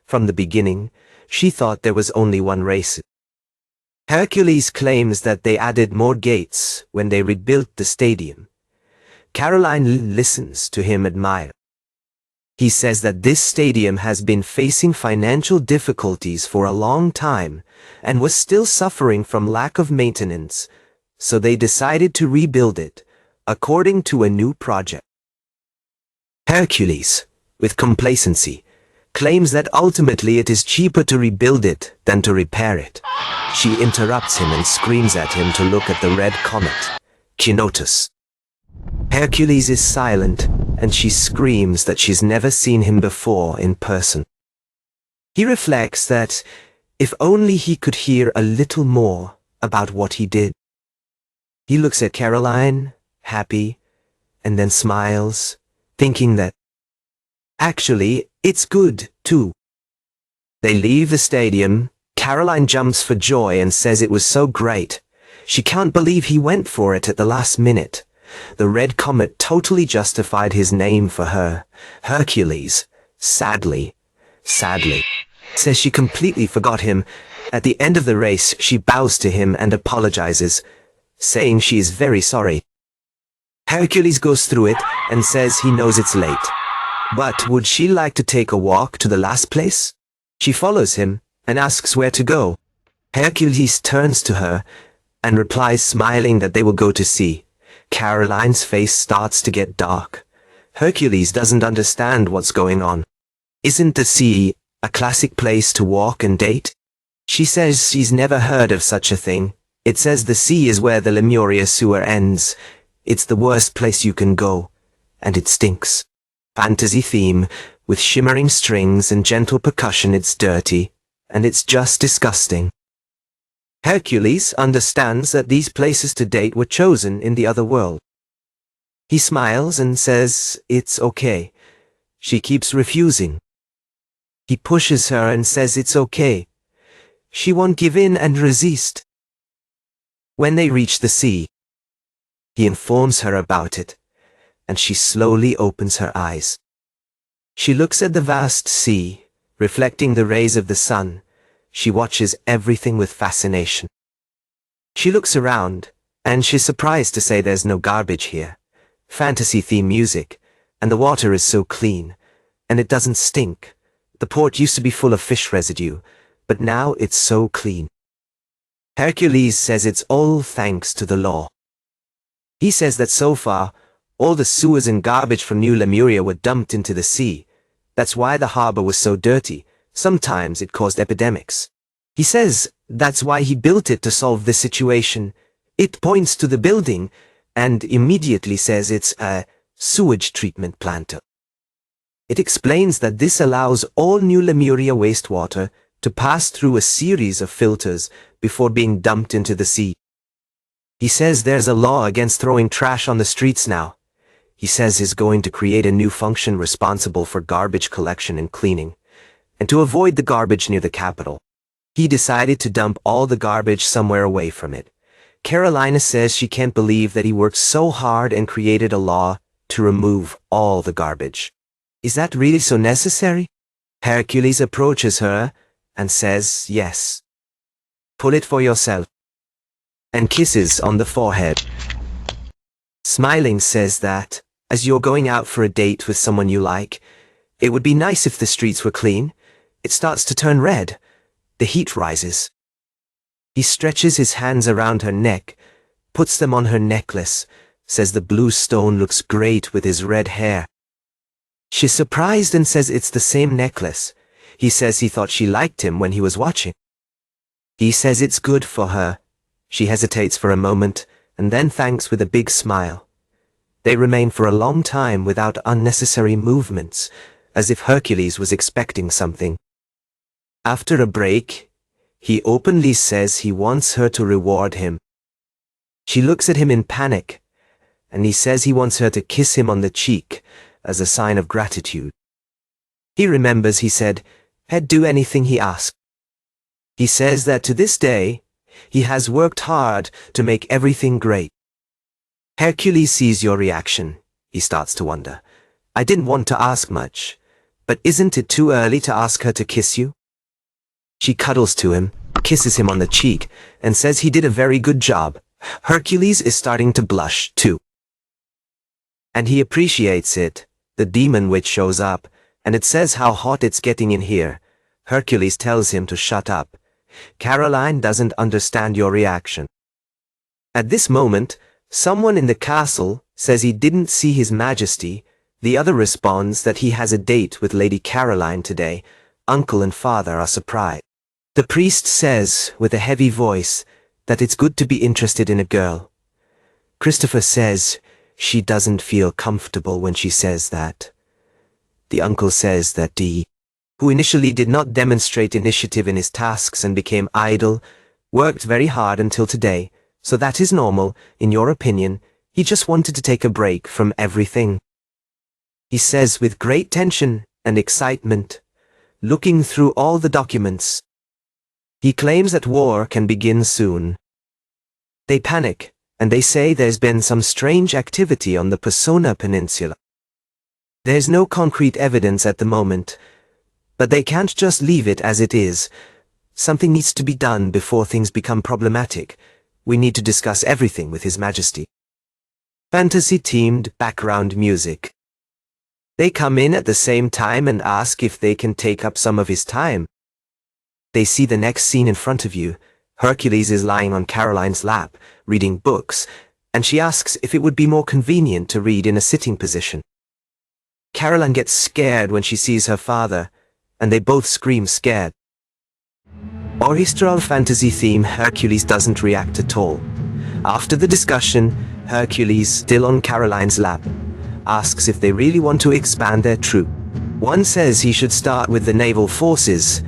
From the beginning, she thought there was only one race. Hercules claims that they added more gates when they rebuilt the stadium. Caroline listens to him admire. He says that this stadium has been facing financial difficulties for a long time and was still suffering from lack of maintenance, so they decided to rebuild it according to a new project. Hercules, with complacency, claims that ultimately it is cheaper to rebuild it than to repair it. She interrupts him and screams at him to look at the red comet, Kinotus. Hercules is silent, and she screams that she's never seen him before in person. He reflects that if only he could hear a little more about what he did. He looks at Caroline, happy, and then smiles, thinking that actually, it's good, too. They leave the stadium. Caroline jumps for joy and says it was so great. She can't believe he went for it at the last minute. The red comet totally justified his name for her. Hercules, sadly, says she completely forgot him. At the end of the race, she bows to him and apologizes, saying she is very sorry. Hercules goes through it and says he knows it's late. But would she like to take a walk to the last place? She follows him and asks where to go. Hercules turns to her and replies smiling that they will go to sea. Caroline's face starts to get dark. Hercules doesn't understand what's going on. Isn't the sea a classic place to walk and date? She says she's never heard of such a thing. It says the sea is where the Lemuria sewer ends. It's the worst place you can go, and it stinks. Fantasy theme, with shimmering strings and gentle percussion. It's dirty, and it's just disgusting. Hercules understands that these places to date were chosen in the other world. He smiles and says it's okay. She keeps refusing. He pushes her and says it's okay. She won't give in and resist. When they reach the sea, he informs her about it, and she slowly opens her eyes. She looks at the vast sea, reflecting the rays of the sun. She watches everything with fascination. She looks around, and she's surprised to say there's no garbage here. Fantasy-themed music, and the water is so clean, and it doesn't stink. The port used to be full of fish residue, but now it's so clean. Hercules says it's all thanks to the law. He says that so far, all the sewers and garbage from New Lemuria were dumped into the sea. That's why the harbor was so dirty. Sometimes it caused epidemics. He says that's why he built it to solve this situation. It points to the building and immediately says it's a sewage treatment plant. It explains that this allows all New Lemuria wastewater to pass through a series of filters before being dumped into the sea. He says there's a law against throwing trash on the streets now. He says he's going to create a new function responsible for garbage collection and cleaning, and to avoid the garbage near the capital. He decided to dump all the garbage somewhere away from it. Carolina says she can't believe that he worked so hard and created a law to remove all the garbage. Is that really so necessary? Hercules approaches her and says yes. Pull it for yourself. And kisses on the forehead. Smiling says that, as you're going out for a date with someone you like, it would be nice if the streets were clean. It starts to turn red. The heat rises. He stretches his hands around her neck, puts them on her necklace, says the blue stone looks great with his red hair. She's surprised and says it's the same necklace. He says he thought she liked him when he was watching. He says it's good for her. She hesitates for a moment, and then thanks with a big smile. They remain for a long time without unnecessary movements, as if Hercules was expecting something. After a break, he openly says he wants her to reward him. She looks at him in panic, and he says he wants her to kiss him on the cheek as a sign of gratitude. He remembers he said he'd do anything he asked. He says that to this day, he has worked hard to make everything great. Hercules sees your reaction. He starts to wonder. I didn't want to ask much, but isn't it too early to ask her to kiss you? She cuddles to him, kisses him on the cheek, and says he did a very good job. Hercules is starting to blush, too. And he appreciates it. The demon witch shows up, and it says how hot it's getting in here. Hercules tells him to shut up. Caroline doesn't understand your reaction. At this moment, someone in the castle says he didn't see His Majesty. The other responds that he has a date with Lady Caroline today. Uncle and father are surprised. The priest says, with a heavy voice, that it's good to be interested in a girl. Christopher says she doesn't feel comfortable when she says that. The uncle says that D, who initially did not demonstrate initiative in his tasks and became idle, worked very hard until today, so that is normal, in your opinion. He just wanted to take a break from everything. He says with great tension and excitement, looking through all the documents. He claims that war can begin soon. They panic, and they say there's been some strange activity on the Persona Peninsula. There's no concrete evidence at the moment, but they can't just leave it as it is. Something needs to be done before things become problematic. We need to discuss everything with His Majesty. Fantasy-themed background music. They come in at the same time and ask if they can take up some of his time. They see the next scene in front of you. Hercules is lying on Caroline's lap, reading books, and she asks if it would be more convenient to read in a sitting position. Caroline gets scared when she sees her father, and they both scream scared. Orchestral fantasy theme. Hercules doesn't react at all. After the discussion, Hercules, still on Caroline's lap, asks if they really want to expand their troop. One says he should start with the naval forces.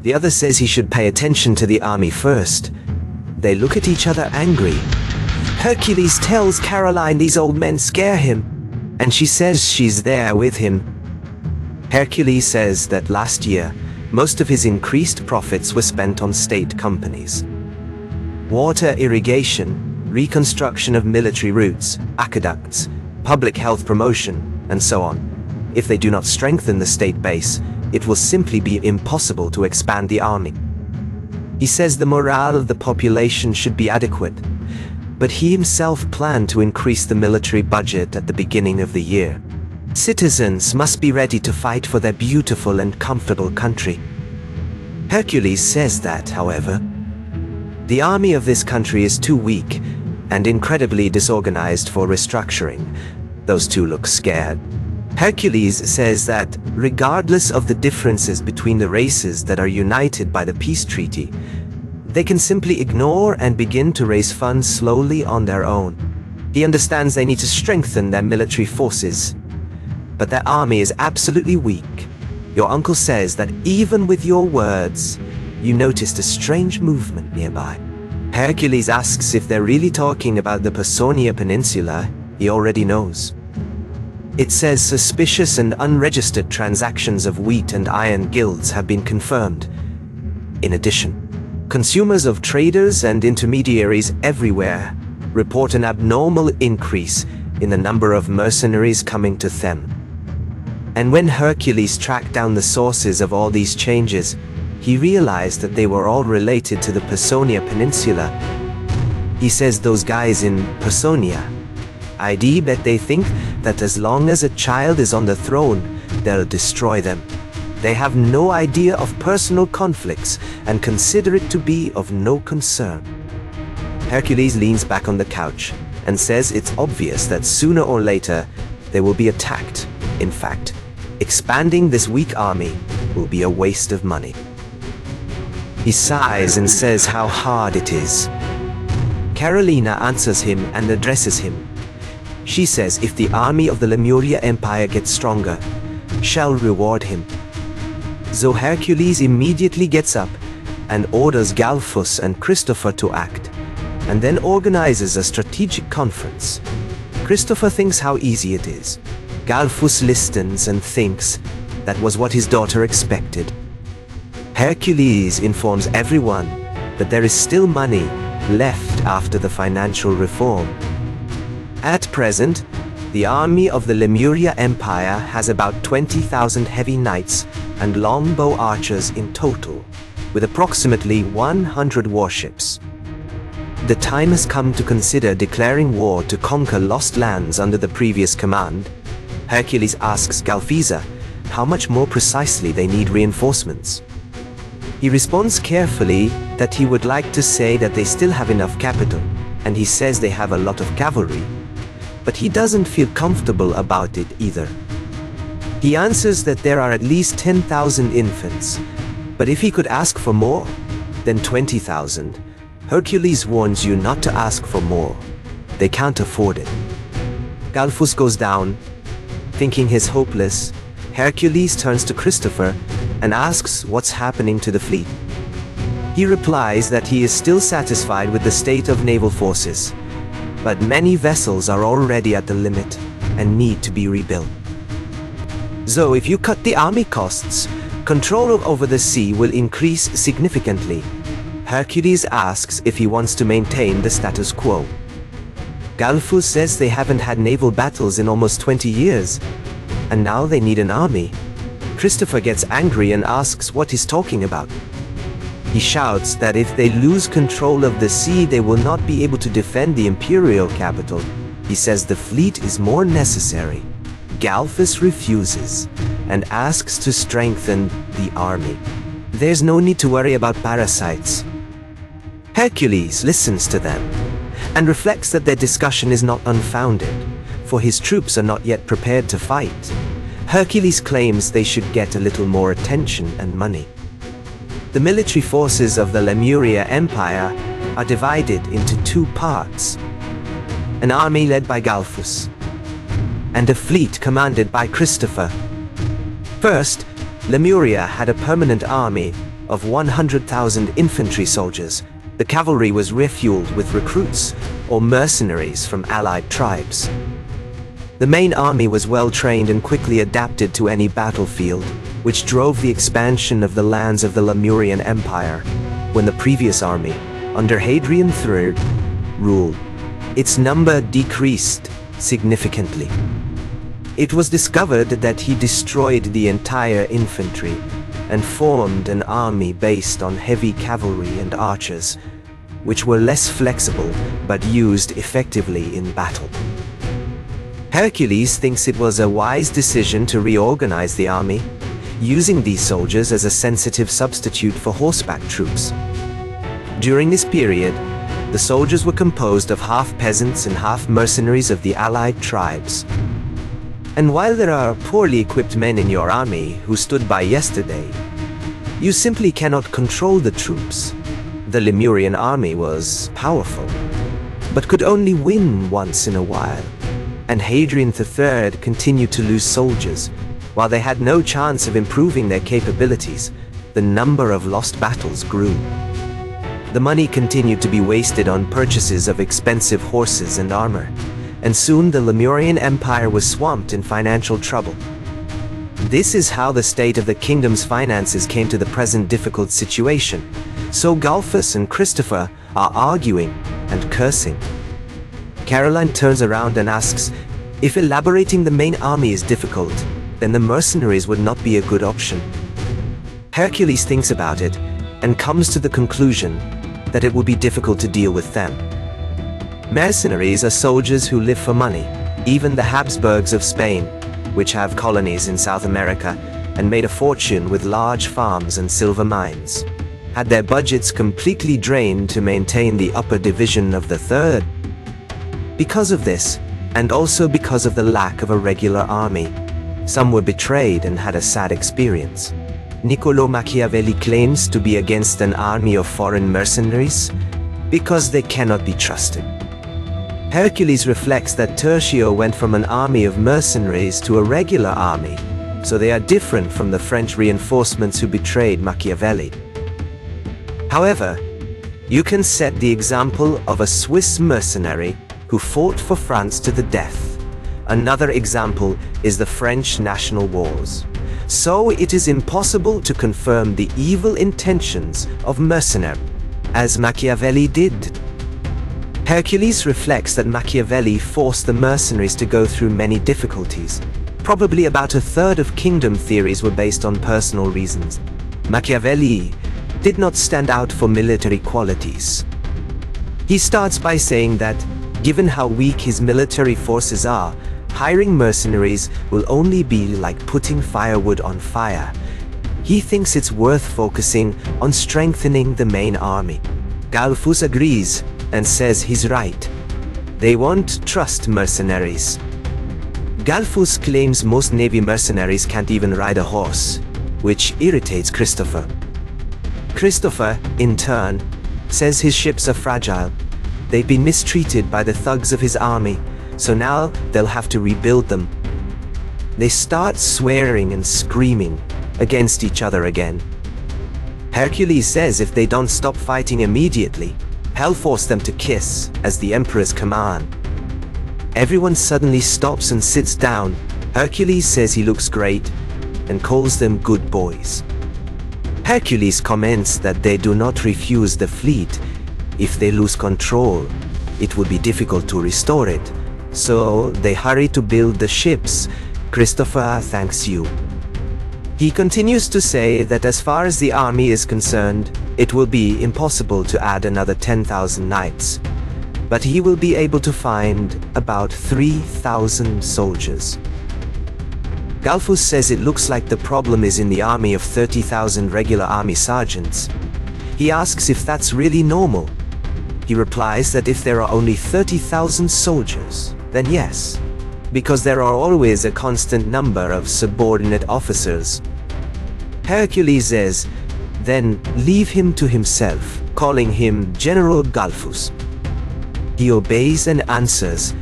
The other says he should pay attention to the army first. They look at each other angry. Hercules tells Caroline these old men scare him. and she says she's there with him. Hercules says that last year, most of his increased profits were spent on state companies. Water irrigation, reconstruction of military routes, aqueducts, public health promotion, and so on. If they do not strengthen the state base, it will simply be impossible to expand the army. He says the morale of the population should be adequate, but he himself planned to increase the military budget at the beginning of the year. Citizens must be ready to fight for their beautiful and comfortable country. Hercules says that, however, the army of this country is too weak and incredibly disorganized for restructuring. Those two look scared. Hercules says that, regardless of the differences between the races that are united by the peace treaty, they can simply ignore and begin to raise funds slowly on their own. He understands they need to strengthen their military forces, but their army is absolutely weak. Your uncle says that even with your words, you noticed a strange movement nearby. Hercules asks if they're really talking about the Paesonia Peninsula. He already knows. It says suspicious and unregistered transactions of wheat and iron guilds have been confirmed. In addition, consumers of traders and intermediaries everywhere report an abnormal increase in the number of mercenaries coming to them. And when Hercules tracked down the sources of all these changes, he realized that they were all related to the Paesonia Peninsula. He says those guys in Paesonia, I bet they think that as long as a child is on the throne, they'll destroy them. They have no idea of personal conflicts and consider it to be of no concern. Hercules leans back on the couch and says it's obvious that sooner or later they will be attacked. In fact, expanding this weak army will be a waste of money. He sighs and says how hard it is. Carolina answers him and addresses him. She says if the army of the Lemuria Empire gets stronger, she'll reward him. So Hercules immediately gets up and orders Galfus and Christopher to act, and then organizes a strategic conference. Christopher thinks how easy it is. Galfus listens and thinks that was what his daughter expected. Hercules informs everyone that there is still money left after the financial reform. At present, the army of the Lemuria Empire has about 20,000 heavy knights and longbow archers in total, with approximately 100 warships. The time has come to consider declaring war to conquer lost lands under the previous command. Hercules asks Galfisa how much more precisely they need reinforcements. He responds carefully that he would like to say that they still have enough capital, and he says they have a lot of cavalry, but he doesn't feel comfortable about it either. He answers that there are at least 10,000 infants, but if he could ask for more, then 20,000. Hercules warns you not to ask for more. They can't afford it. Galfus goes down. Thinking he's hopeless, Hercules turns to Christopher and asks what's happening to the fleet. He replies that he is still satisfied with the state of naval forces, but many vessels are already at the limit and need to be rebuilt. So if you cut the army costs, control over the sea will increase significantly. Hercules asks if he wants to maintain the status quo. Galfus says they haven't had naval battles in almost 20 years, and now they need an army. Christopher gets angry and asks what he's talking about. He shouts that if they lose control of the sea, they will not be able to defend the imperial capital. He says the fleet is more necessary. Galfus refuses and asks to strengthen the army. There's no need to worry about parasites. Hercules listens to them and reflects that their discussion is not unfounded, for his troops are not yet prepared to fight. Hercules claims they should get a little more attention and money. The military forces of the Lemuria Empire are divided into two parts: an army led by Galfus, and a fleet commanded by Christopher. First, Lemuria had a permanent army of 100,000 infantry soldiers. The cavalry was refueled with recruits or mercenaries from allied tribes. The main army was well trained and quickly adapted to any battlefield, which drove the expansion of the lands of the Lemurian Empire, when the previous army, under Hadrian III, ruled. Its number decreased significantly. It was discovered that he destroyed the entire infantry and formed an army based on heavy cavalry and archers, which were less flexible but used effectively in battle. Hercules thinks it was a wise decision to reorganize the army, using these soldiers as a sensitive substitute for horseback troops. During this period, the soldiers were composed of half peasants and half mercenaries of the allied tribes. And while there are poorly equipped men in your army who stood by yesterday, you simply cannot control the troops. The Lemurian army was powerful, but could only win once in a while, and Hadrian III continued to lose soldiers. While they had no chance of improving their capabilities, the number of lost battles grew. The money continued to be wasted on purchases of expensive horses and armor, and soon the Lemurian Empire was swamped in financial trouble. This is how the state of the kingdom's finances came to the present difficult situation. So Galfus and Christopher are arguing and cursing. Caroline turns around and asks, if elaborating the main army is difficult, then the mercenaries would not be a good option. Hercules thinks about it and comes to the conclusion that it would be difficult to deal with them. Mercenaries are soldiers who live for money. Even the Habsburgs of Spain, which have colonies in South America and made a fortune with large farms and silver mines, had their budgets completely drained to maintain the upper division of the third. Because of this, and also because of the lack of a regular army, some were betrayed and had a sad experience. Niccolò Machiavelli claims to be against an army of foreign mercenaries because they cannot be trusted. Hercules reflects that Tertio went from an army of mercenaries to a regular army, so they are different from the French reinforcements who betrayed Machiavelli. However, you can set the example of a Swiss mercenary who fought for France to the death. Another example is the French national wars. So it is impossible to confirm the evil intentions of mercenaries, as Machiavelli did. Hercules reflects that Machiavelli forced the mercenaries to go through many difficulties. Probably about a third of kingdom theories were based on personal reasons. Machiavelli did not stand out for military qualities. He starts by saying that, given how weak his military forces are, hiring mercenaries will only be like putting firewood on fire. He thinks it's worth focusing on strengthening the main army. Galfus agrees and says he's right. They won't trust mercenaries. Galfus claims most Navy mercenaries can't even ride a horse, which irritates Christopher. Christopher, in turn, says his ships are fragile. They've been mistreated by the thugs of his army, so now they'll have to rebuild them. They start swearing and screaming against each other again. Hercules says if they don't stop fighting immediately, he'll force them to kiss as the emperor's command. Everyone suddenly stops and sits down. Hercules says he looks great and calls them good boys. Hercules comments that they do not refuse the fleet. If they lose control, it would be difficult to restore it. So they hurry to build the ships. Christopher thanks you. He continues to say that as far as the army is concerned, it will be impossible to add another 10,000 knights, but he will be able to find about 3,000 soldiers. Galfus says it looks like the problem is in the army of 30,000 regular army sergeants. He asks if that's really normal. He replies that if there are only 30,000 soldiers, then yes, because there are always a constant number of subordinate officers. Hercules says, then leave him to himself, calling him General Galfus. He obeys and answers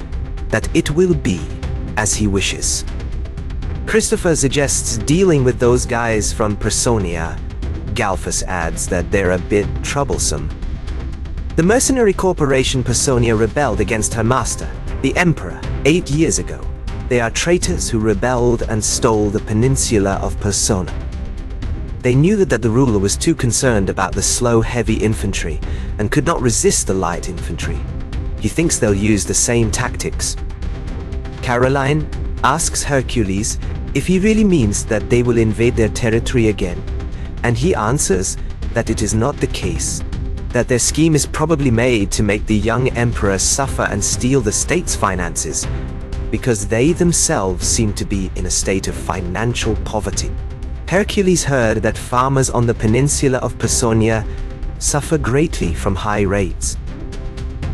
that it will be as he wishes. Christopher suggests dealing with those guys from Personia. Galfus adds that they're a bit troublesome. The mercenary corporation Personia rebelled against her master, the Emperor, 8 years ago. They are traitors who rebelled and stole the peninsula of Persona. They knew that the ruler was too concerned about the slow, heavy infantry and could not resist the light infantry. He thinks they'll use the same tactics. Caroline asks Hercules if he really means that they will invade their territory again, and he answers that it is not the case, that their scheme is probably made to make the young emperor suffer and steal the state's finances, because they themselves seem to be in a state of financial poverty. Hercules heard that farmers on the peninsula of Personia suffer greatly from high rates.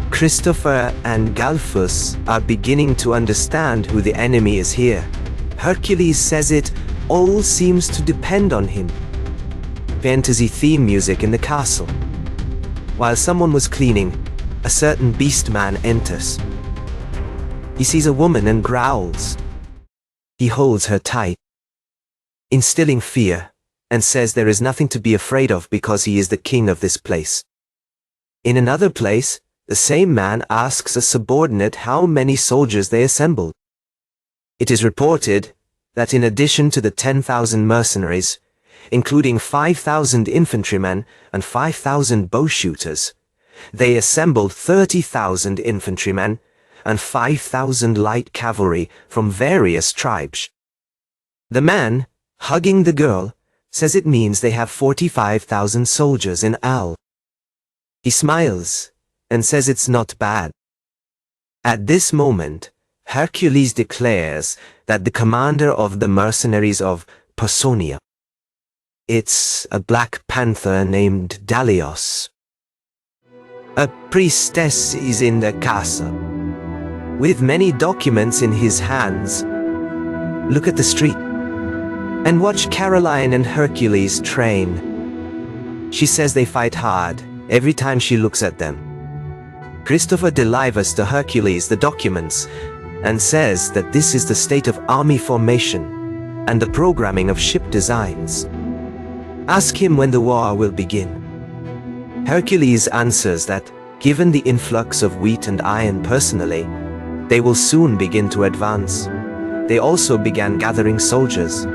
Christopher and Galfus are beginning to understand who the enemy is here. Hercules says it all seems to depend on him. Fantasy theme music in the castle. While someone was cleaning, a certain beast man enters. He sees a woman and growls. He holds her tight, instilling fear, and says there is nothing to be afraid of because he is the king of this place. In another place, the same man asks a subordinate how many soldiers they assembled. It is reported that in addition to the 10,000 mercenaries, including 5,000 infantrymen and 5,000 bowshooters, they assembled 30,000 infantrymen and 5,000 light cavalry from various tribes. The man, hugging the girl, says it means they have 45,000 soldiers in all. He smiles and says it's not bad. At this moment, Hercules declares that the commander of the mercenaries of Personia, it's a black panther named Dalios. A priestess is in the castle, with many documents in his hands. Look at the street, and watch Caroline and Hercules train. She says they fight hard every time she looks at them. Christopher delivers to Hercules the documents and says that this is the state of army formation and the programming of ship designs. Ask him when the war will begin. Hercules answers that, given the influx of wheat and iron personally, they will soon begin to advance. They also began gathering soldiers,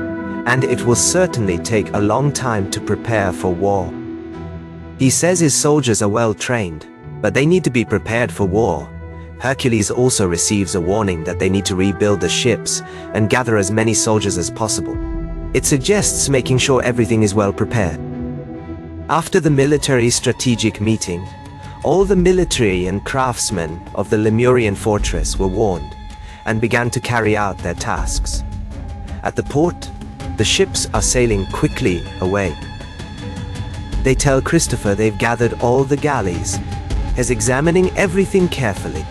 and it will certainly take a long time to prepare for war. He says his soldiers are well trained, but they need to be prepared for war. Hercules also receives a warning that they need to rebuild the ships and gather as many soldiers as possible. It suggests making sure everything is well prepared. After the military strategic meeting, all the military and craftsmen of the Lemurian fortress were warned and began to carry out their tasks. At the port, the ships are sailing quickly away. They tell Christopher they've gathered all the galleys, is examining everything carefully.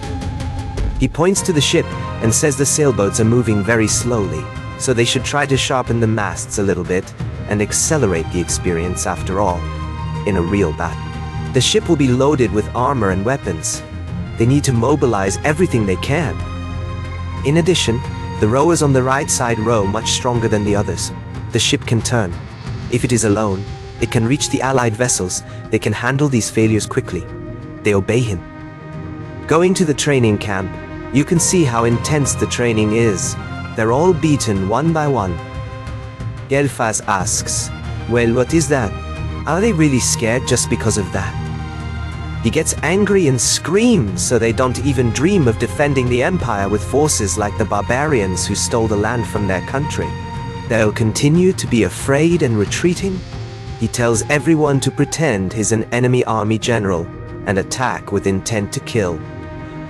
He points to the ship and says the sailboats are moving very slowly, so they should try to sharpen the masts a little bit and accelerate the experience after all, in a real battle. The ship will be loaded with armor and weapons. They need to mobilize everything they can. In addition, the rowers on the right side row much stronger than the others. The ship can turn. If it is alone, it can reach the allied vessels. They can handle these failures quickly. They obey him. Going to the training camp, you can see how intense the training is. They're all beaten one by one. Gelfas asks, well, what is that? Are they really scared just because of that? He gets angry and screams so they don't even dream of defending the empire with forces like the barbarians who stole the land from their country. They'll continue to be afraid and retreating. He tells everyone to pretend he's an enemy army general and attack with intent to kill.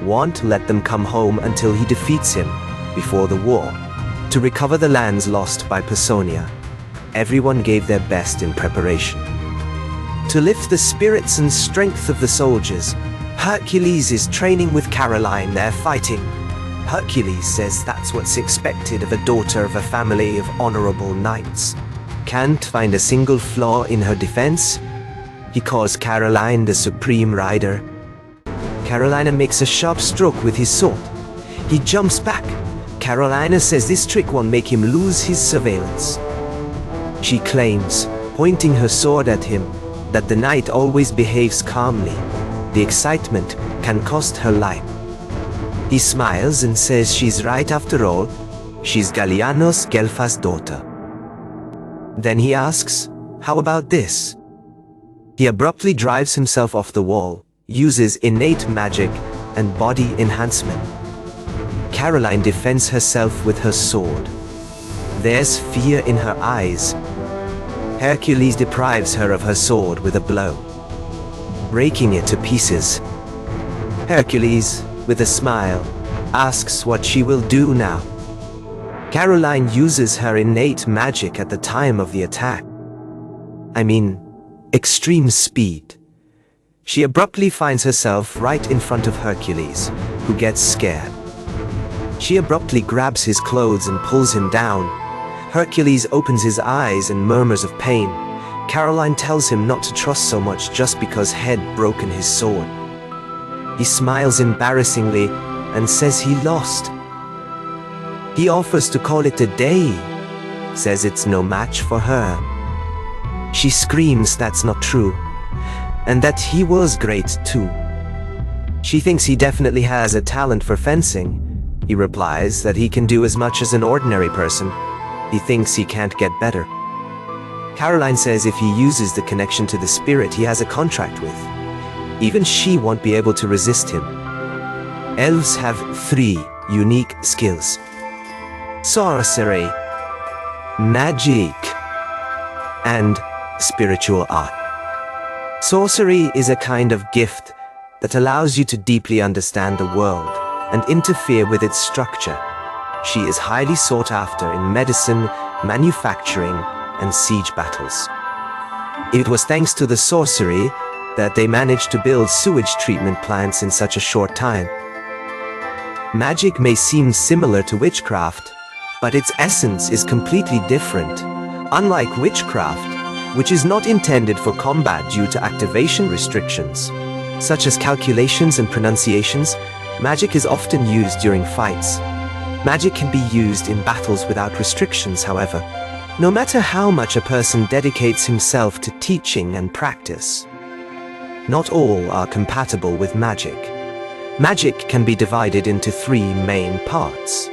Won't let them come home until he defeats him before the war. To recover the lands lost by Personia, everyone gave their best in preparation. To lift the spirits and strength of the soldiers, Hercules is training with Caroline. They're fighting. Hercules says that's what's expected of a daughter of a family of honorable knights. Can't find a single flaw in her defense. He calls Caroline the supreme rider. Carolina makes a sharp stroke with his sword. He jumps back. Carolina says this trick won't make him lose his surveillance. She claims, pointing her sword at him, that the knight always behaves calmly. The excitement can cost her life. He smiles and says she's right after all, She's Gallianos Gelfa's daughter. Then he asks, how about this? He abruptly drives himself off the wall, uses innate magic and body enhancement. Caroline defends herself with her sword. There's fear in her eyes. Hercules deprives her of her sword with a blow, breaking it to pieces. Hercules, with a smile, asks what she will do now. Caroline uses her innate magic at the time of the attack. I mean, extreme speed. She abruptly finds herself right in front of Hercules, who gets scared. She abruptly grabs his clothes and pulls him down. Hercules opens his eyes and murmurs of pain. Caroline tells him not to trust so much just because Head broken his sword. He smiles embarrassingly and says he lost. He offers to call it a day, says it's no match for her. She screams that's not true, and that he was great too. She thinks he definitely has a talent for fencing. He replies that he can do as much as an ordinary person. He thinks he can't get better. Caroline says if he uses the connection to the spirit he has a contract with, even she won't be able to resist him. Elves have 3 unique skills: sorcery, magic, and spiritual art. Sorcery is a kind of gift that allows you to deeply understand the world and interfere with its structure. She is highly sought after in medicine, manufacturing, and siege battles. It was thanks to the sorcery that they managed to build sewage treatment plants in such a short time. Magic may seem similar to witchcraft, but its essence is completely different. Unlike witchcraft, which is not intended for combat due to activation restrictions, such as calculations and pronunciations, magic is often used during fights. Magic can be used in battles without restrictions, however, no matter how much a person dedicates himself to teaching and practice. Not all are compatible with magic. Magic can be divided into 3 main parts.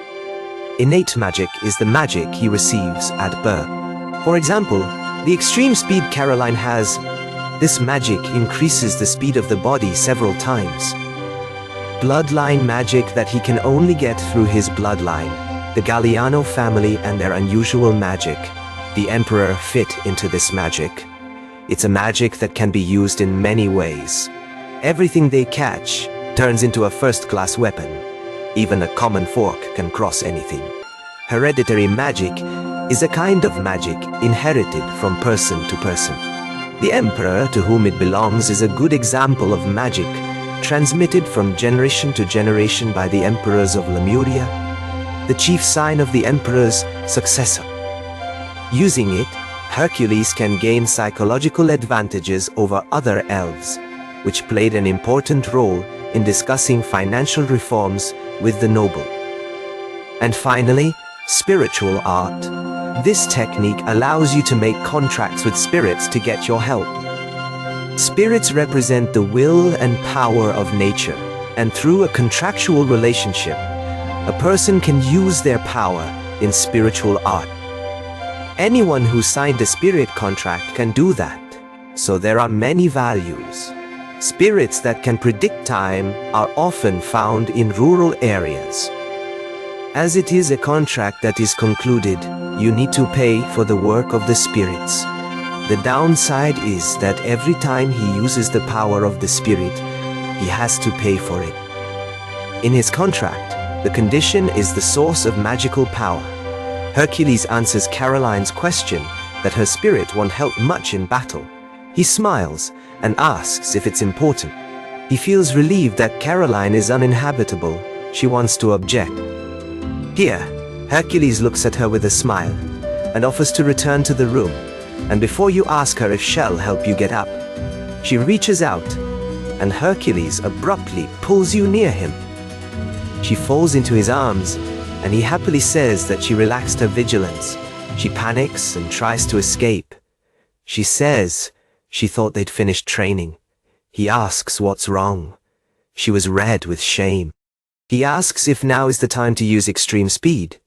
Innate magic is the magic he receives at birth. For example, the extreme speed Caroline has, this magic increases the speed of the body several times. Bloodline magic that he can only get through his bloodline. The Galliano family and their unusual magic. The Emperor fit into this magic. It's a magic that can be used in many ways. Everything they catch turns into a first-class weapon. Even a common fork can cross anything. Hereditary magic is a kind of magic inherited from person to person. The Emperor to whom it belongs is a good example of magic transmitted from generation to generation by the emperors of Lemuria, the chief sign of the emperor's successor. Using it, Hercules can gain psychological advantages over other elves, which played an important role in discussing financial reforms with the noble. And finally, spiritual art. This technique allows you to make contracts with spirits to get your help. Spirits represent the will and power of nature, and through a contractual relationship, a person can use their power in spiritual art. Anyone who signed a spirit contract can do that, so there are many values. Spirits that can predict time are often found in rural areas. As it is a contract that is concluded, you need to pay for the work of the spirits. The downside is that every time he uses the power of the spirit, he has to pay for it. In his contract, the condition is the source of magical power. Hercules answers Caroline's question that her spirit won't help much in battle. He smiles and asks if it's important. He feels relieved that Caroline is uninhabitable. She wants to object. Here, Hercules looks at her with a smile and offers to return to the room. And before you ask her if she'll help you get up, she reaches out and Hercules abruptly pulls you near him. She falls into his arms and he happily says that she relaxed her vigilance. She panics and tries to escape. She says she thought they'd finished training. He asks what's wrong. She was red with shame. He asks if now is the time to use extreme speed.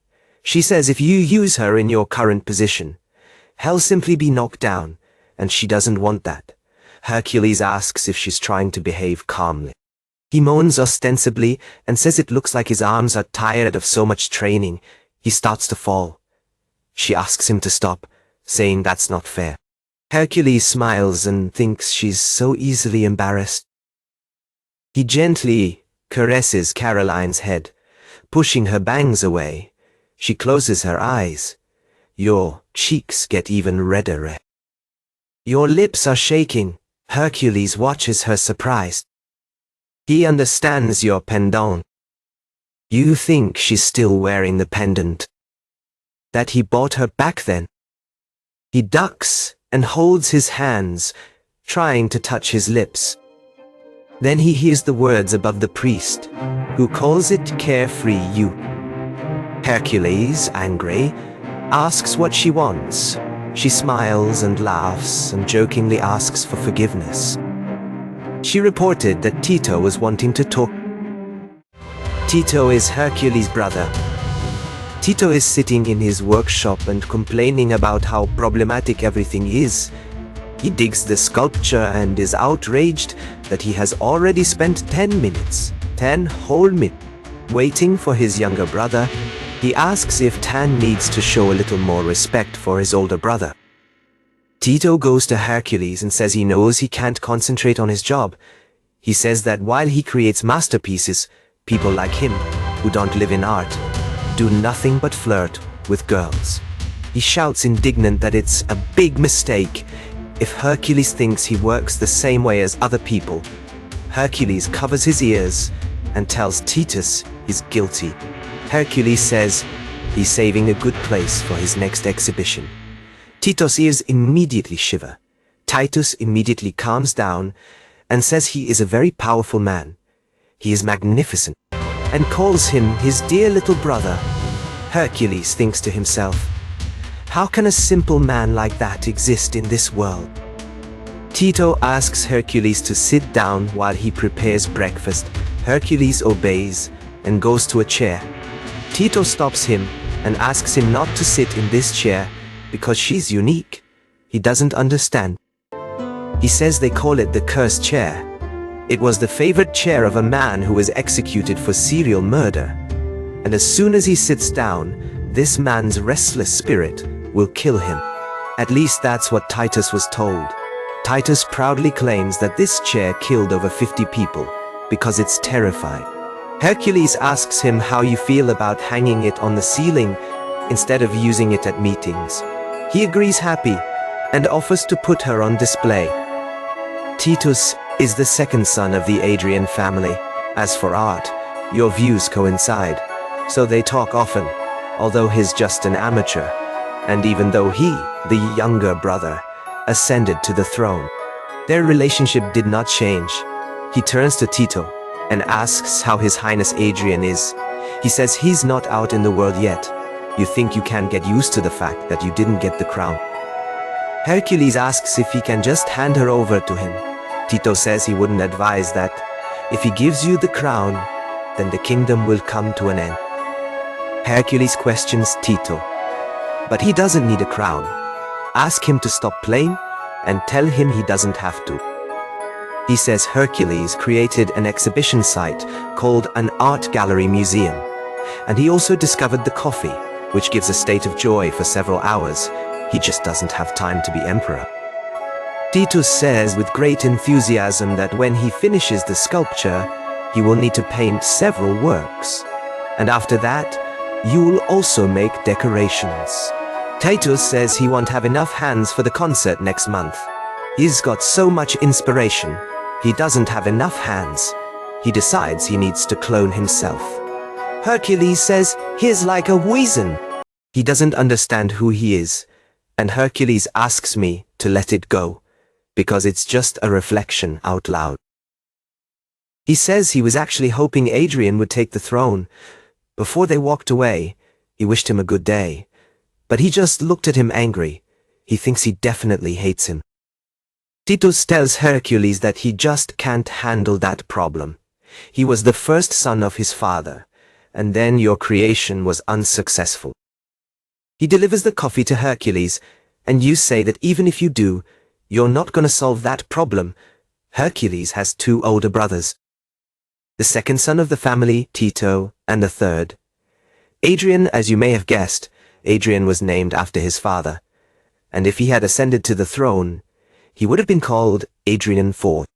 She says if you use her in your current position, he'll simply be knocked down, and she doesn't want that. Hercules asks if she's trying to behave calmly. He moans ostensibly and says it looks like his arms are tired of so much training. He starts to fall. She asks him to stop, saying that's not fair. Hercules smiles and thinks she's so easily embarrassed. He gently caresses Caroline's head, pushing her bangs away. She closes her eyes. Your cheeks get even redder. Your lips are shaking. Hercules watches her surprised. He understands your pendant. You think she's still wearing the pendant that he bought her back then. He ducks and holds his hands, trying to touch his lips. Then he hears the words above the priest, who calls it carefree youth. Hercules, angry, asks what she wants. She smiles and laughs and jokingly asks for forgiveness. She reported that Tito was wanting to talk. Tito is Hercules' brother. Tito is sitting in his workshop and complaining about how problematic everything is. He digs the sculpture and is outraged that he has already spent 10 minutes, 10 whole minutes, waiting for his younger brother. He asks if Tan needs to show a little more respect for his older brother. Tito goes to Hercules and says he knows he can't concentrate on his job. He says that while he creates masterpieces, people like him, who don't live in art, do nothing but flirt with girls. He shouts indignant that it's a big mistake. If Hercules thinks he works the same way as other people, Hercules covers his ears and tells Titus he's guilty. Hercules says he's saving a good place for his next exhibition. Tito's ears immediately shiver. Titus immediately calms down and says he is a very powerful man. He is magnificent and calls him his dear little brother. Hercules thinks to himself, how can a simple man like that exist in this world? Tito asks Hercules to sit down while he prepares breakfast. Hercules obeys and goes to a chair. Tito stops him and asks him not to sit in this chair because she's unique. He doesn't understand. He says they call it the cursed chair. It was the favorite chair of a man who was executed for serial murder. And as soon as he sits down, this man's restless spirit will kill him. At least that's what Titus was told. Titus proudly claims that this chair killed over 50 people because it's terrifying. Hercules asks him how you feel about hanging it on the ceiling instead of using it at meetings. He agrees happy and offers to put her on display. Titus is the second son of the Adrian family. As for art, your views coincide, so they talk often, although he's just an amateur, and even though he, the younger brother, ascended to the throne. Their relationship did not change. He turns to Tito and asks how His Highness Adrian is. He says he's not out in the world yet. You think you can get used to the fact that you didn't get the crown. Hercules asks if he can just hand her over to him. Tito says he wouldn't advise that. If he gives you the crown, then the kingdom will come to an end. Hercules questions Tito, but he doesn't need a crown. Ask him to stop playing and tell him he doesn't have to. He says Hercules created an exhibition site called an art gallery museum, and he also discovered the coffee, which gives a state of joy for several hours. He just doesn't have time to be emperor. Titus says with great enthusiasm that when he finishes the sculpture, he will need to paint several works. And after that, you will also make decorations. Titus says he won't have enough hands for the concert next month. He's got so much inspiration, he doesn't have enough hands. He decides he needs to clone himself. Hercules says he's like a weasel. He doesn't understand who he is, and Hercules asks me to let it go, because it's just a reflection out loud. He says he was actually hoping Adrian would take the throne. Before they walked away, he wished him a good day, but he just looked at him angry. He thinks he definitely hates him. Titus tells Hercules that he just can't handle that problem. He was the first son of his father, and then your creation was unsuccessful. He delivers the coffee to Hercules, and you say that even if you do, you're not gonna solve that problem. Hercules has two older brothers. The second son of the family, Tito, and the third, Adrian. As you may have guessed, Adrian was named after his father, and if he had ascended to the throne, he would have been called Adrian IV.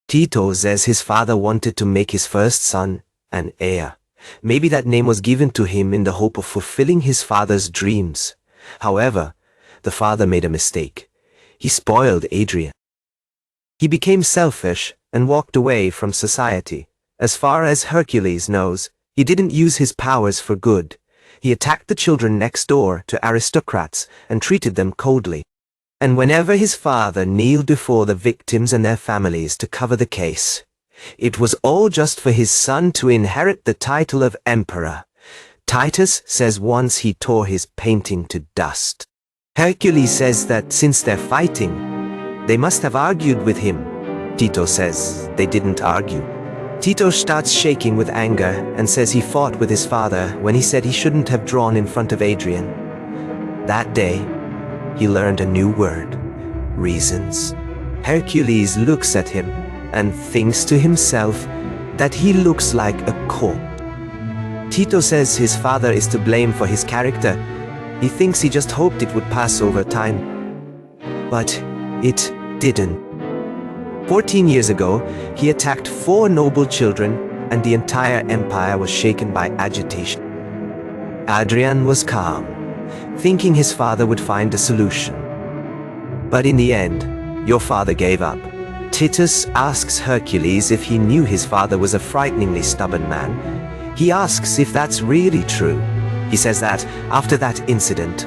Tito says his father wanted to make his first son an heir. Maybe that name was given to him in the hope of fulfilling his father's dreams. However, the father made a mistake. He spoiled Adrian. He became selfish and walked away from society. As far as Hercules knows, he didn't use his powers for good. He attacked the children next door to aristocrats and treated them coldly. And whenever his father kneeled before the victims and their families to cover the case, it was all just for his son to inherit the title of emperor. Titus says once he tore his painting to dust. Hercules says that since they're fighting, they must have argued with him. Tito says they didn't argue. Tito starts shaking with anger and says he fought with his father when he said he shouldn't have drawn in front of Adrian. That day, he learned a new word: reasons. Hercules looks at him and thinks to himself that he looks like a corpse. Tito says his father is to blame for his character. He thinks he just hoped it would pass over time. But it didn't. 14 years ago, he attacked 4 noble children, and the entire empire was shaken by agitation. Adrian was calm, thinking his father would find a solution. But in the end, your father gave up. Titus asks Hercules if he knew his father was a frighteningly stubborn man. He asks if that's really true. He says that, after that incident,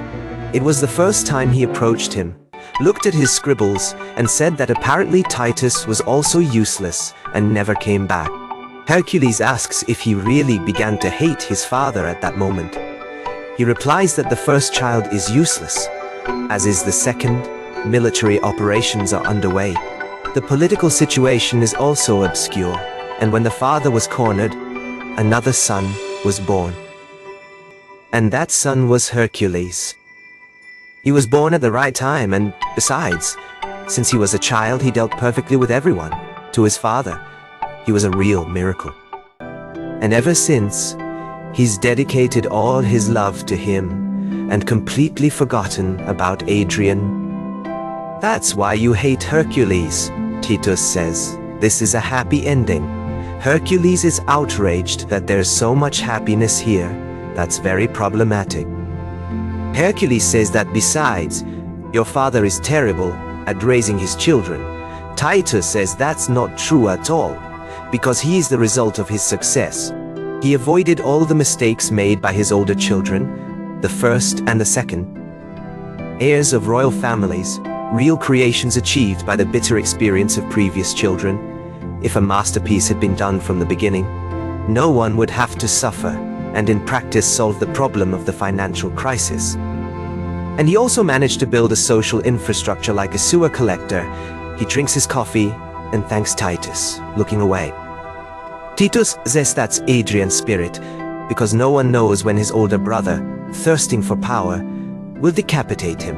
it was the first time he approached him, looked at his scribbles, and said that apparently Titus was also useless and never came back. Hercules asks if he really began to hate his father at that moment. He replies that the first child is useless, as is the second. Military operations are underway. The political situation is also obscure, and when the father was cornered, another son was born. And that son was Hercules. He was born at the right time, and besides, since he was a child, he dealt perfectly with everyone. To his father, he was a real miracle. And ever since, he's dedicated all his love to him and completely forgotten about Adrian. That's why you hate Hercules, Titus says. This is a happy ending. Hercules is outraged that there's so much happiness here. That's very problematic. Hercules says that besides, your father is terrible at raising his children. Titus says that's not true at all, because he is the result of his success. He avoided all the mistakes made by his older children, the first and the second. Heirs of royal families, real creations achieved by the bitter experience of previous children. If a masterpiece had been done from the beginning, no one would have to suffer, and in practice solve the problem of the financial crisis. And he also managed to build a social infrastructure like a sewer collector. He drinks his coffee and thanks Titus, looking away. Titus says that's Adrian's spirit, because no one knows when his older brother, thirsting for power, will decapitate him.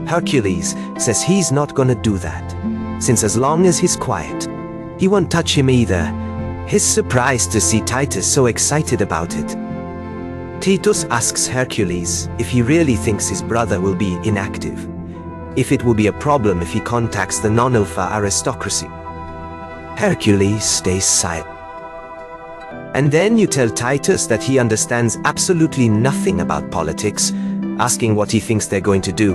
Hercules says he's not gonna do that, since as long as he's quiet, he won't touch him either. He's surprised to see Titus so excited about it. Titus asks Hercules if he really thinks his brother will be inactive, if it will be a problem if he contacts the non-alpha aristocracy. Hercules stays silent. And then you tell Titus that he understands absolutely nothing about politics, asking what he thinks they're going to do.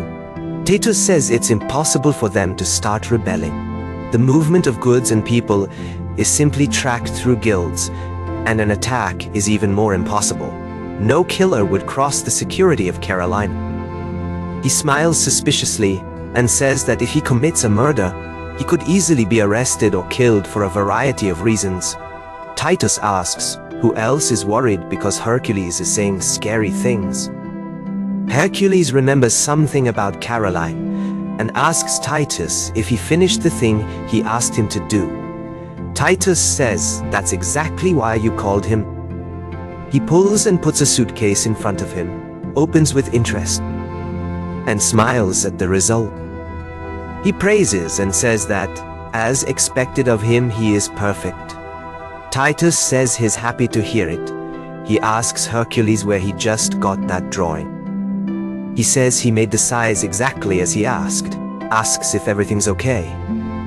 Titus says it's impossible for them to start rebelling. The movement of goods and people is simply tracked through guilds, and an attack is even more impossible. No killer would cross the security of Carolina. He smiles suspiciously and says that if he commits a murder, he could easily be arrested or killed for a variety of reasons. Titus asks who else is worried because Hercules is saying scary things. Hercules remembers something about Caroline and asks Titus if he finished the thing he asked him to do. Titus says that's exactly why you called him. He pulls and puts a suitcase in front of him, opens with interest. and smiles at the result. He praises and says that, as expected of him, he is perfect. Titus says he's happy to hear it. He asks Hercules where he just got that drawing. He says he made the size exactly as he asked, asks if everything's okay.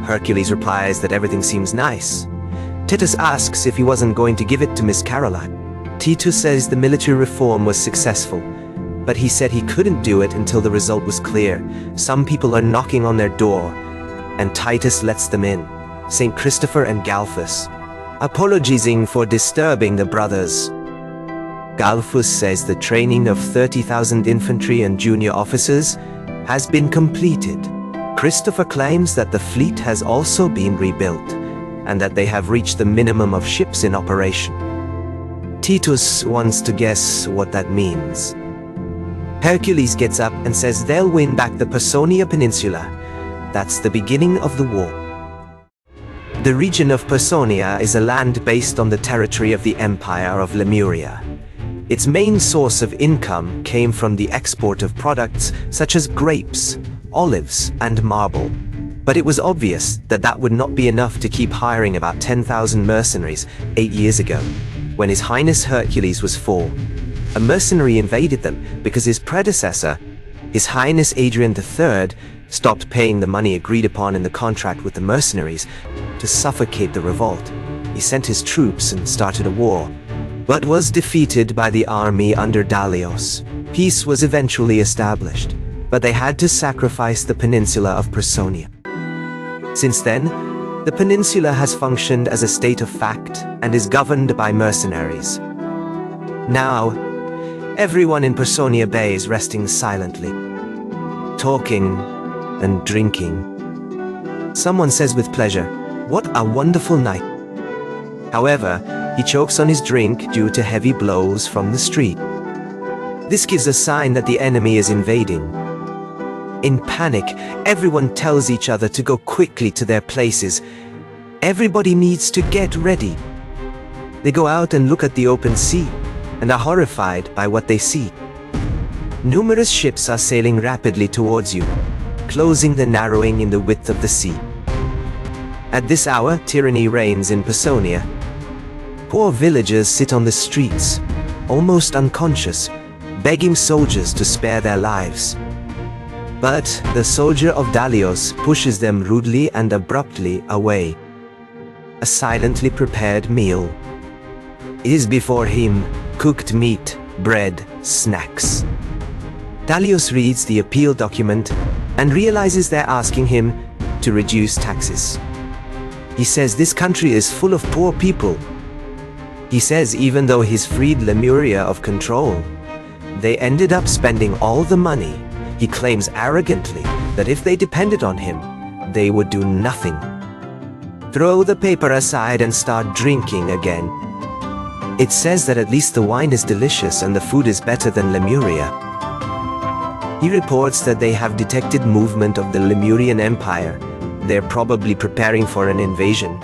Hercules replies that everything seems nice. Titus asks if he wasn't going to give it to Miss Caroline. Titus says the military reform was successful, but he said he couldn't do it until the result was clear. Some people are knocking on their door, and Titus lets them in, St. Christopher and Galphus, apologizing for disturbing the brothers. Galphus says the training of 30,000 infantry and junior officers has been completed. Christopher claims that the fleet has also been rebuilt, and that they have reached the minimum of ships in operation. Titus wants to guess what that means. Hercules gets up and says they'll win back the Personia Peninsula. That's the beginning of the war. The region of Personia is a land based on the territory of the Empire of Lemuria. Its main source of income came from the export of products such as grapes, olives, and marble. But it was obvious that that would not be enough to keep hiring about 10,000 mercenaries 8 years ago, when His Highness Hercules was 4. A mercenary invaded them because his predecessor, His Highness Adrian III, stopped paying the money agreed upon in the contract with the mercenaries to suffocate the revolt. He sent his troops and started a war, but was defeated by the army under Dalios. Peace was eventually established, but they had to sacrifice the peninsula of Personia. Since then, the peninsula has functioned as a state of fact and is governed by mercenaries. Now, everyone in Personia Bay is resting silently, talking and drinking. Someone says with pleasure, "What a wonderful night." However, he chokes on his drink due to heavy blows from the street. This gives a sign that the enemy is invading. In panic, everyone tells each other to go quickly to their places. Everybody needs to get ready. They go out and look at the open sea, and are horrified by what they see. Numerous ships are sailing rapidly towards you, closing the narrowing in the width of the sea. At this hour, tyranny reigns in Personia. Poor villagers sit on the streets, almost unconscious, begging soldiers to spare their lives. But the soldier of Dalios pushes them rudely and abruptly away. A silently prepared meal is before him: cooked meat, bread, snacks. Dalios reads the appeal document and realizes they're asking him to reduce taxes. He says this country is full of poor people. He says even though he's freed Lemuria of control, they ended up spending all the money. He claims arrogantly that if they depended on him, they would do nothing. Throw the paper aside and start drinking again. It says that at least the wine is delicious and the food is better than Lemuria. He reports that they have detected movement of the Lemurian Empire. They're probably preparing for an invasion.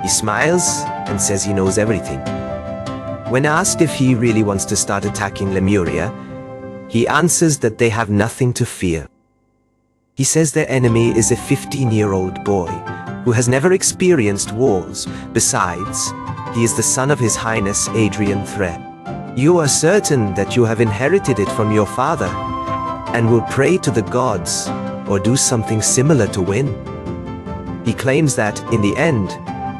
He smiles and says he knows everything. When asked if he really wants to start attacking Lemuria, he answers that they have nothing to fear. He says their enemy is a 15-year-old boy who has never experienced wars. Besides, he is the son of His Highness Adrian III. You are certain that you have inherited it from your father and will pray to the gods or do something similar to win. He claims that, in the end,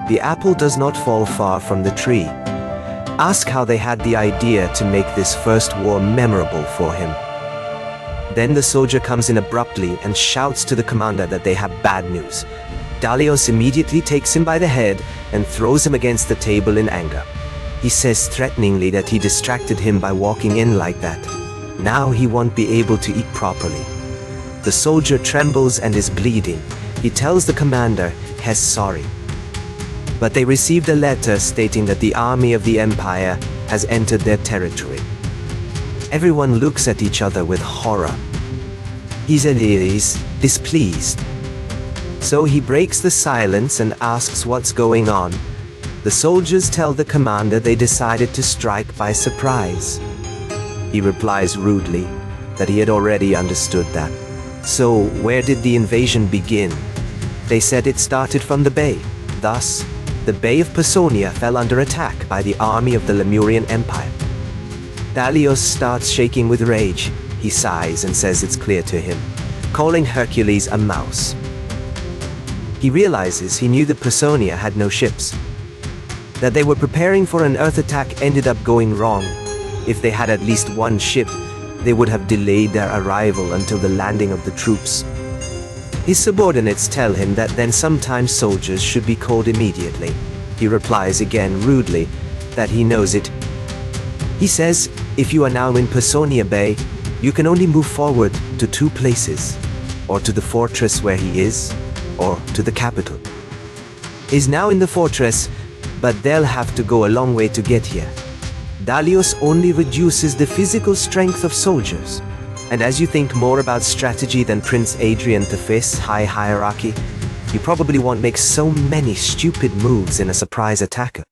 the apple does not fall far from the tree. Ask how they had the idea to make this first war memorable for him. Then the soldier comes in abruptly and shouts to the commander that they have bad news. Dalios immediately takes him by the head and throws him against the table in anger. He says threateningly that he distracted him by walking in like that. Now he won't be able to eat properly. The soldier trembles and is bleeding. He tells the commander he's sorry. But they received a letter stating that the army of the Empire has entered their territory. Everyone looks at each other with horror. Isekai is displeased. So he breaks the silence and asks what's going on. The soldiers tell the commander they decided to strike by surprise. He replies rudely, that he had already understood that. So, where did the invasion begin? They said it started from the bay. Thus, the Bay of Paesonia fell under attack by the army of the Lemurian Empire. Dalios starts shaking with rage. He sighs and says it's clear to him, calling Hercules a mouse. He realizes he knew that Paesonia had no ships. That they were preparing for an earth attack ended up going wrong. If they had at least one ship, they would have delayed their arrival until the landing of the troops. His subordinates tell him that then sometimes soldiers should be called immediately. He replies again rudely that he knows it. He says, if you are now in Paesonia Bay, you can only move forward to two places, or to the fortress where he is, or to the capital. He's now in the fortress, but they'll have to go a long way to get here. Dalios only reduces the physical strength of soldiers. And as you think more about strategy than Prince Adrian V's high hierarchy, you probably won't make so many stupid moves in a surprise attacker.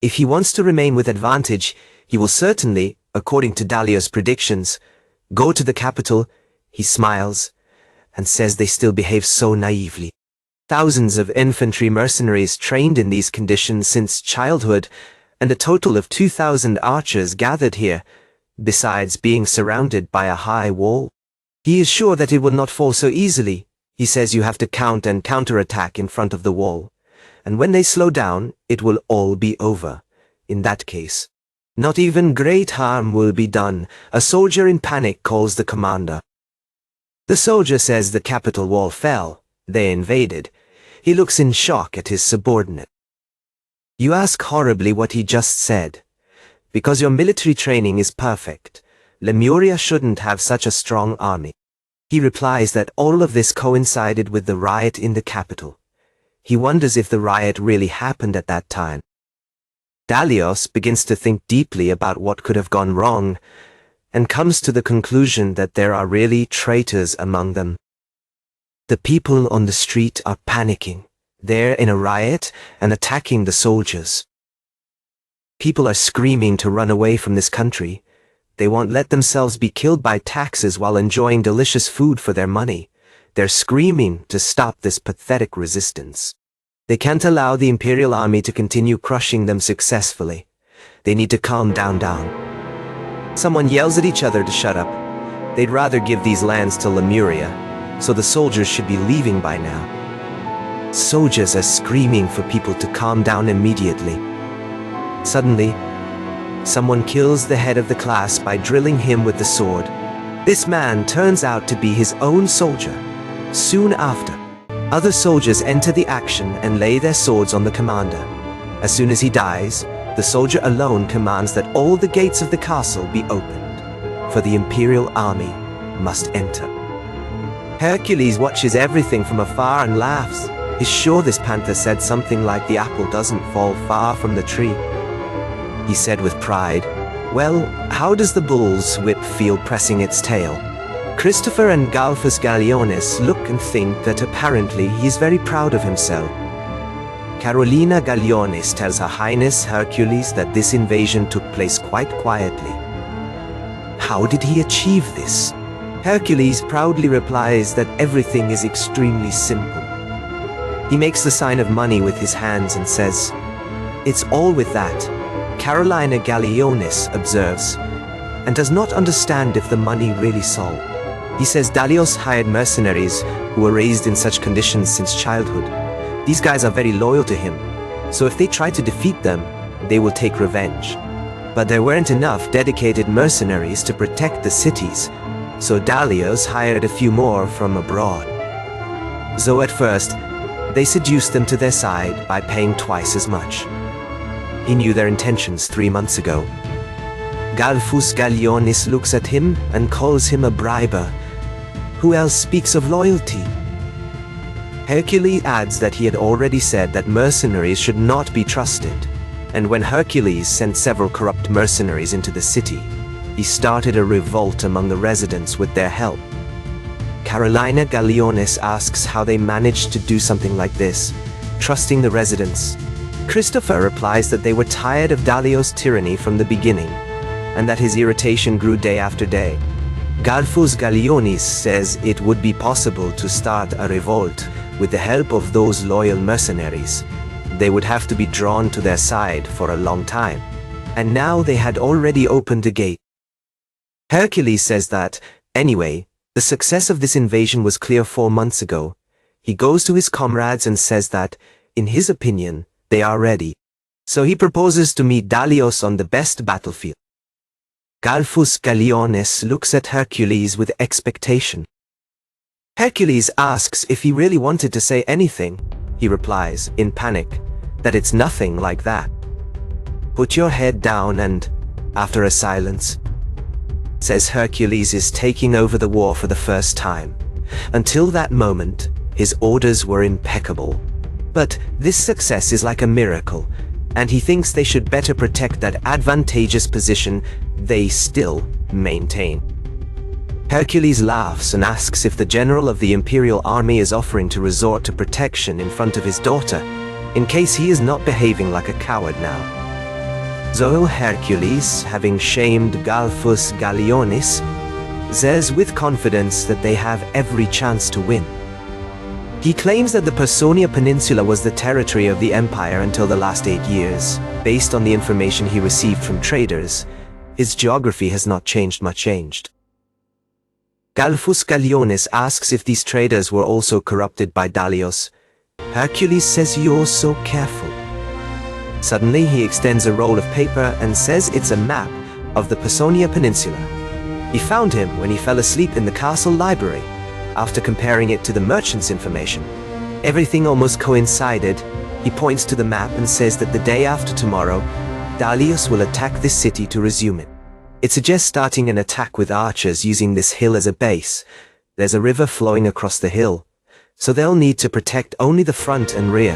If he wants to remain with advantage, he will certainly, according to Dalios' predictions, go to the capital. He smiles and says they still behave so naively. Thousands of infantry mercenaries trained in these conditions since childhood, and a total of 2,000 archers gathered here, besides being surrounded by a high wall. He is sure that it will not fall so easily. He says you have to count and counterattack in front of the wall, and when they slow down, it will all be over. In that case, not even great harm will be done. A soldier in panic calls the commander. The soldier says the capital wall fell. They invaded. He looks in shock at his subordinate. You ask horribly what he just said. Because your military training is perfect, Lemuria shouldn't have such a strong army. He replies that all of this coincided with the riot in the capital. He wonders if the riot really happened at that time. Dalios begins to think deeply about what could have gone wrong, and comes to the conclusion that there are really traitors among them. The people on the street are panicking. They're in a riot and attacking the soldiers. People are screaming to run away from this country. They won't let themselves be killed by taxes while enjoying delicious food for their money. They're screaming to stop this pathetic resistance. They can't allow the Imperial Army to continue crushing them successfully. They need to calm down. Someone yells at each other to shut up. They'd rather give these lands to Lemuria, so the soldiers should be leaving by now. Soldiers are screaming for people to calm down immediately. Suddenly, someone kills the head of the class by drilling him with the sword. This man turns out to be his own soldier. Soon after, other soldiers enter the action and lay their swords on the commander. As soon as he dies, the soldier alone commands that all the gates of the castle be opened, for the Imperial Army must enter. Hercules watches everything from afar and laughs. He's sure this panther said something like the apple doesn't fall far from the tree. He said with pride, well, how does the bull's whip feel pressing its tail? Christopher and Galfus Gallionis look and think that apparently he's very proud of himself. Carolina Gallionis tells Her Highness Hercules that this invasion took place quite quietly. How did he achieve this? Hercules proudly replies that everything is extremely simple. He makes the sign of money with his hands and says, it's all with that. Carolina Gallionis observes, and does not understand if the money really solved. He says Dalios hired mercenaries who were raised in such conditions since childhood. These guys are very loyal to him, so if they try to defeat them, they will take revenge. But there weren't enough dedicated mercenaries to protect the cities, so Dalios hired a few more from abroad. So at first, they seduced them to their side by paying twice as much. He knew their intentions 3 months ago. Galfus Gallionis looks at him and calls him a briber. Who else speaks of loyalty? Hercules adds that he had already said that mercenaries should not be trusted, and when Hercules sent several corrupt mercenaries into the city, he started a revolt among the residents with their help. Carolina Gallionis asks how they managed to do something like this, trusting the residents. Christopher replies that they were tired of Dalios' tyranny from the beginning, and that his irritation grew day after day. Galfus Galionis says it would be possible to start a revolt with the help of those loyal mercenaries. They would have to be drawn to their side for a long time, and now they had already opened the gate. Hercules says that, anyway, the success of this invasion was clear 4 months ago. He goes to his comrades and says that, in his opinion, they are ready. So he proposes to meet Dalios on the best battlefield. Galfus Galiones looks at Hercules with expectation. Hercules asks if he really wanted to say anything. He replies, in panic, that it's nothing like that. Put your head down and, after a silence, says Hercules is taking over the war for the first time. Until that moment, his orders were impeccable. But this success is like a miracle, and he thinks they should better protect that advantageous position they still maintain. Hercules laughs and asks if the general of the Imperial Army is offering to resort to protection in front of his daughter, in case he is not behaving like a coward now. So Hercules, having shamed Galfus Galionis, says with confidence that they have every chance to win. He claims that the Personia Peninsula was the territory of the Empire until the last 8 years. Based on the information he received from traders, his geography has not changed much. Galfus Galionis asks if these traders were also corrupted by Dalios. Hercules says you're so careful. Suddenly he extends a roll of paper and says it's a map of the Personia Peninsula. He found him when he fell asleep in the castle library. After comparing it to the merchant's information, everything almost coincided. He points to the map and says that the day after tomorrow, Dalios will attack this city to resume it. It suggests starting an attack with archers using this hill as a base. There's a river flowing across the hill, so they'll need to protect only the front and rear.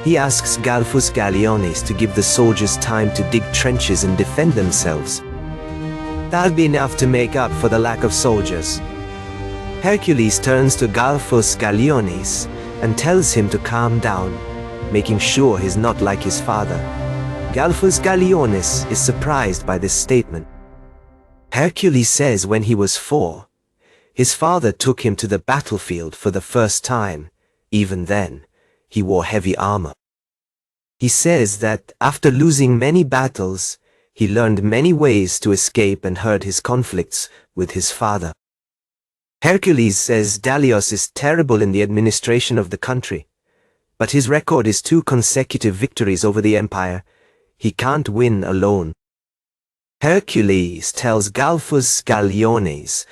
He asks Galfus Galiones to give the soldiers time to dig trenches and defend themselves. That'll be enough to make up for the lack of soldiers. Hercules turns to Galfus Galiones and tells him to calm down, making sure he's not like his father. Galfus Galiones is surprised by this statement. Hercules says when he was 4, his father took him to the battlefield for the first time. Even then, he wore heavy armor. He says that after losing many battles, he learned many ways to escape and hurt his conflicts with his father. Hercules says Dalios is terrible in the administration of the country, but his record is 2 consecutive victories over the Empire. He can't win alone. Hercules tells Galfus Galiones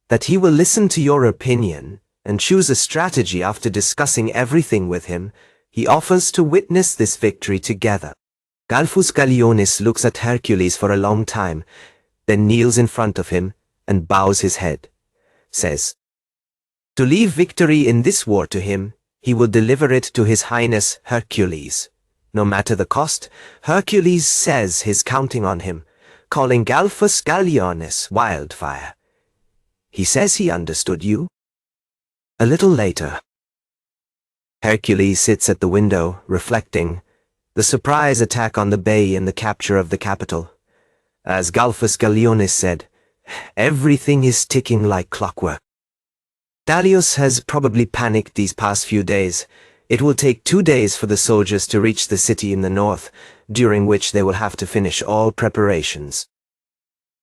that he will listen to your opinion and choose a strategy after discussing everything with him. He offers to witness this victory together. Galfus Galiones looks at Hercules for a long time, then kneels in front of him and bows his head. Says, to leave victory in this war to him, he will deliver it to His Highness Hercules. No matter the cost, Hercules says he's counting on him, calling Galfus Galiones Wildfire. He says he understood you. A little later, Hercules sits at the window, reflecting. The surprise attack on the bay and the capture of the capital. As Galfus Galiones said, everything is ticking like clockwork. Dalios has probably panicked these past few days. It will take 2 days for the soldiers to reach the city in the north, during which they will have to finish all preparations.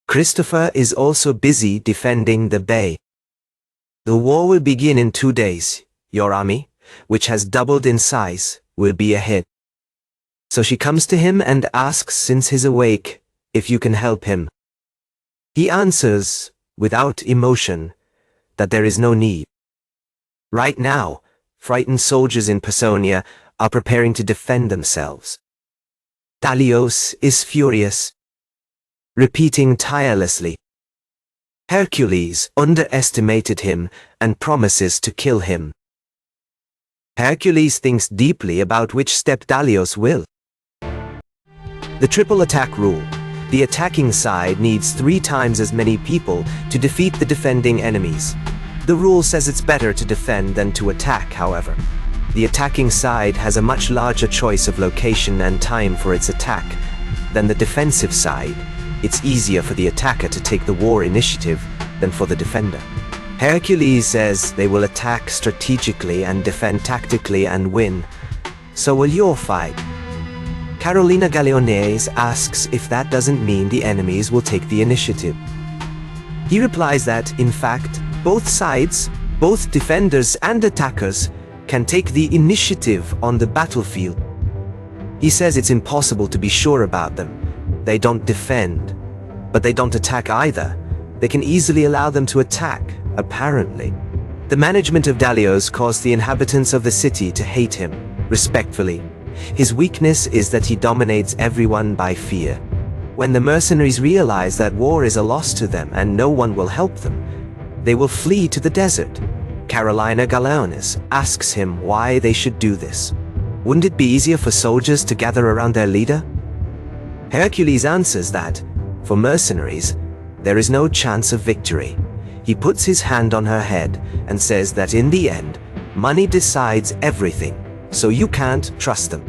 Christopher is also busy defending the bay. The war will begin in 2 days. Your army, which has doubled in size, will be ahead. So she comes to him and asks, since he's awake, if you can help him. He answers, without emotion, that there is no need. Right now, frightened soldiers in Personia are preparing to defend themselves. Dalios is furious, repeating tirelessly. Hercules underestimated him and promises to kill him. Hercules thinks deeply about which step Dalios will. The triple attack rule. The attacking side needs 3 times as many people to defeat the defending enemies. The rule says it's better to defend than to attack, however. The attacking side has a much larger choice of location and time for its attack than the defensive side. It's easier for the attacker to take the war initiative than for the defender. Hercules says they will attack strategically and defend tactically and win. So will your fight? Carolina Galeones asks if that doesn't mean the enemies will take the initiative. He replies that, in fact, both sides, both defenders and attackers, can take the initiative on the battlefield. He says it's impossible to be sure about them. They don't defend, but they don't attack either. They can easily allow them to attack, apparently. The management of Dalios caused the inhabitants of the city to hate him, respectfully. His weakness is that he dominates everyone by fear. When the mercenaries realize that war is a loss to them and no one will help them, they will flee to the desert. Carolina Galeones asks him why they should do this. Wouldn't it be easier for soldiers to gather around their leader? Hercules answers that, for mercenaries, there is no chance of victory. He puts his hand on her head and says that in the end, money decides everything, so you can't trust them.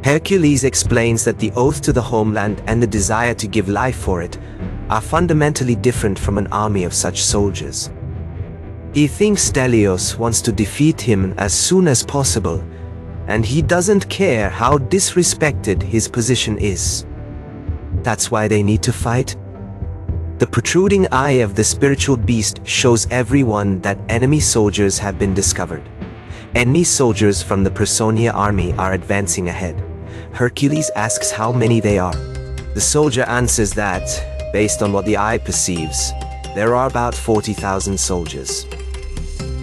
Hercules explains that the oath to the homeland and the desire to give life for it are fundamentally different from an army of such soldiers. He thinks Dalios wants to defeat him as soon as possible, and he doesn't care how disrespected his position is. That's why they need to fight. The protruding eye of the spiritual beast shows everyone that enemy soldiers have been discovered. Enemy soldiers from the Personia army are advancing ahead. Hercules asks how many they are. The soldier answers that, based on what the eye perceives, there are about 40,000 soldiers.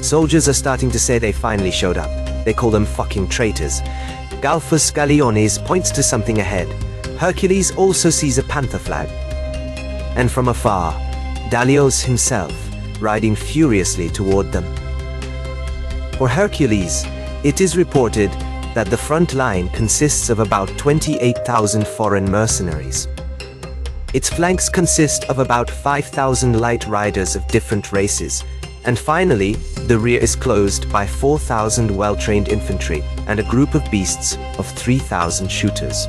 Soldiers are starting to say they finally showed up. They call them fucking traitors. Galphus Galeones points to something ahead. Hercules also sees a panther flag. And from afar, Dalios himself, riding furiously toward them. For Hercules, it is reported that the front line consists of about 28,000 foreign mercenaries. Its flanks consist of about 5,000 light riders of different races, and finally, the rear is closed by 4,000 well-trained infantry and a group of beasts of 3,000 shooters.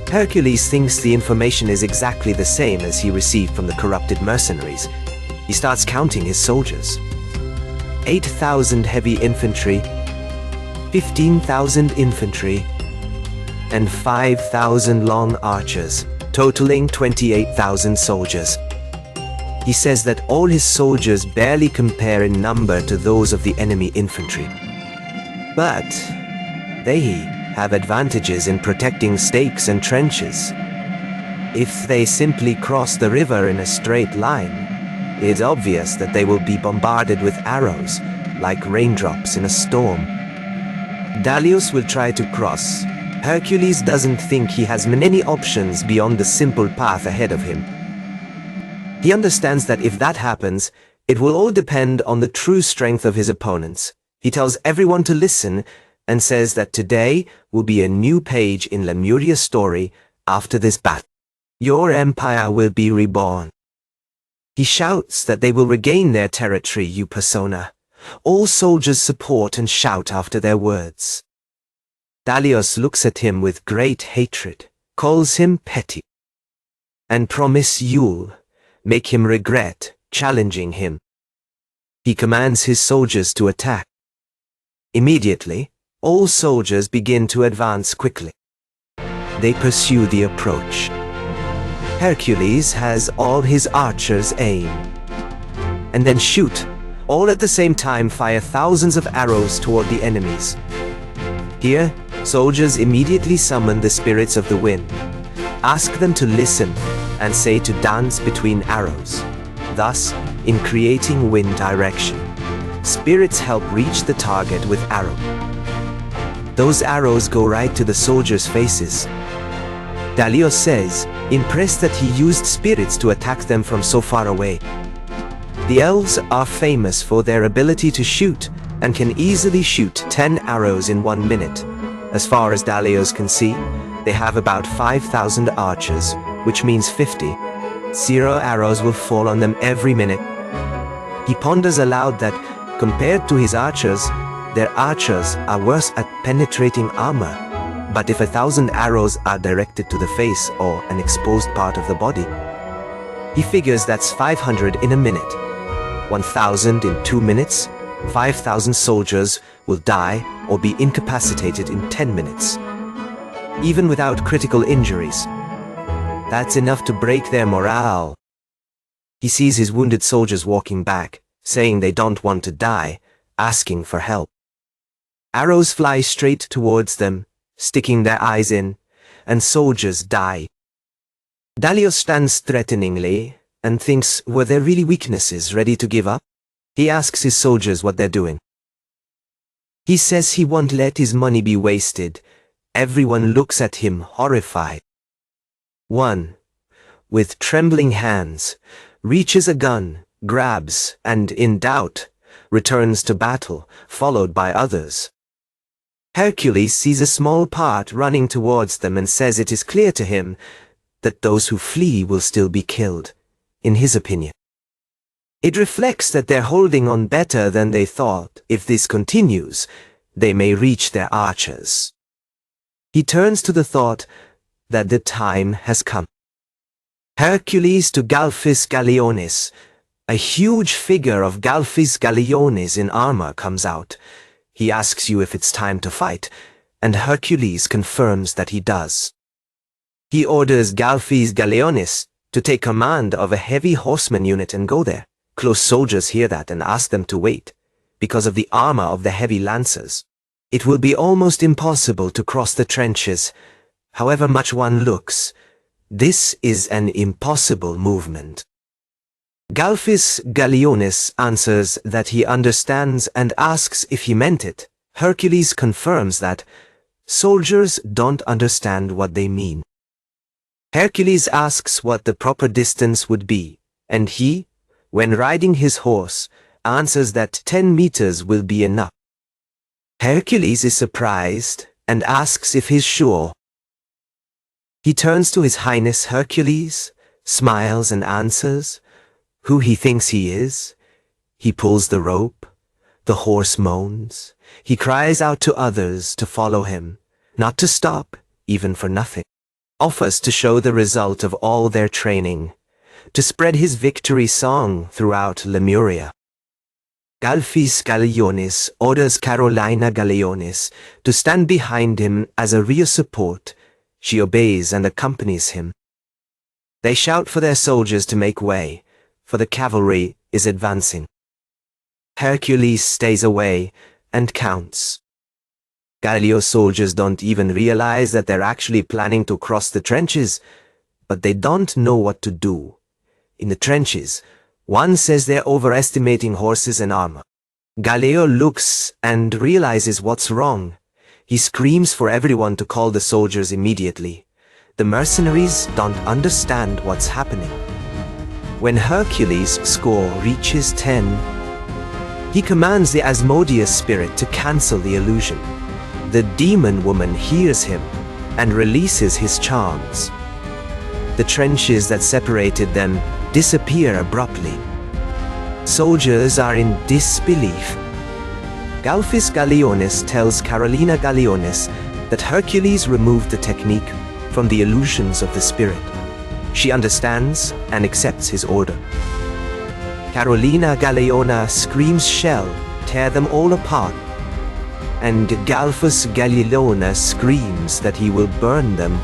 Hercules thinks the information is exactly the same as he received from the corrupted mercenaries. He starts counting his soldiers. 8,000 heavy infantry, 15,000 infantry, and 5,000 long archers, totaling 28,000 soldiers. He says that all his soldiers barely compare in number to those of the enemy infantry. But they have advantages in protecting stakes and trenches. If they simply cross the river in a straight line, it's obvious that they will be bombarded with arrows, like raindrops in a storm. Dalios will try to cross. Hercules doesn't think he has many options beyond the simple path ahead of him. He understands that if that happens, it will all depend on the true strength of his opponents. He tells everyone to listen and says that today will be a new page in Lemuria's story after this battle. Your empire will be reborn. He shouts that they will regain their territory, you persona. All soldiers support and shout after their words. Dalios looks at him with great hatred, calls him petty, and promise you'll make him regret challenging him. He commands his soldiers to attack. Immediately, all soldiers begin to advance quickly. They pursue the approach. Hercules has all his archers aim, and then shoot, all at the same time fire thousands of arrows toward the enemies. Here, soldiers immediately summon the spirits of the wind, ask them to listen, and say to dance between arrows. Thus, in creating wind direction, spirits help reach the target with arrow. Those arrows go right to the soldiers' faces. Dalios says, impressed that he used spirits to attack them from so far away. The elves are famous for their ability to shoot and can easily shoot 10 arrows in 1 minute. As far as Dalios can see, they have about 5,000 archers, which means 50. 0 arrows will fall on them every minute. He ponders aloud that, compared to his archers, their archers are worse at penetrating armor. But if 1,000 arrows are directed to the face or an exposed part of the body, he figures that's 500 in a minute. 1,000 in 2 minutes, 5,000 soldiers will die or be incapacitated in 10 minutes. Even without critical injuries. That's enough to break their morale. He sees his wounded soldiers walking back, saying they don't want to die, asking for help. Arrows fly straight towards them, sticking their eyes in, and soldiers die. Dalio stands threateningly and thinks, were there really weaknesses ready to give up? He asks his soldiers what they're doing. He says he won't let his money be wasted. Everyone looks at him horrified. One, with trembling hands, reaches a gun, grabs, and in doubt, returns to battle, followed by others. Hercules sees a small part running towards them and says it is clear to him that those who flee will still be killed, in his opinion. It reflects that they're holding on better than they thought. If this continues, they may reach their archers. He turns to the thought that the time has come. Hercules to Galphis Gallionis. A huge figure of Galphis Gallionis in armor comes out. He asks you if it's time to fight, and Hercules confirms that he does. He orders Galphis Gallionis to take command of a heavy horseman unit and go there. Close soldiers hear that and ask them to wait, because of the armor of the heavy lancers. It will be almost impossible to cross the trenches, however much one looks. This is an impossible movement. Galphis Gallionis answers that he understands and asks if he meant it. Hercules confirms that soldiers don't understand what they mean. Hercules asks what the proper distance would be, and he, when riding his horse, answers that 10 meters will be enough. Hercules is surprised and asks if he's sure. He turns to His Highness Hercules, smiles and answers who he thinks he is. He pulls the rope. The horse moans. He cries out to others to follow him, not to stop, even for nothing. Offers to show the result of all their training, to spread his victory song throughout Lemuria. Galphis Gallionis orders Carolina Gallionis to stand behind him as a rear support. She obeys and accompanies him. They shout for their soldiers to make way, for the cavalry is advancing. Hercules stays away and counts. Gallio's soldiers don't even realize that they're actually planning to cross the trenches, but they don't know what to do. In the trenches, one says they're overestimating horses and armor. Gallio looks and realizes what's wrong. He screams for everyone to call the soldiers immediately. The mercenaries don't understand what's happening. When Hercules' score reaches 10, he commands the Asmodeus spirit to cancel the illusion. The demon woman hears him and releases his charms. The trenches that separated them disappear abruptly. Soldiers are in disbelief. Galphis Gallionis tells Carolina Gallionis that Hercules removed the technique from the illusions of the spirit. She understands and accepts his order. Carolina Galliona screams shell, tear them all apart, and Galphis Gallionis screams that he will burn them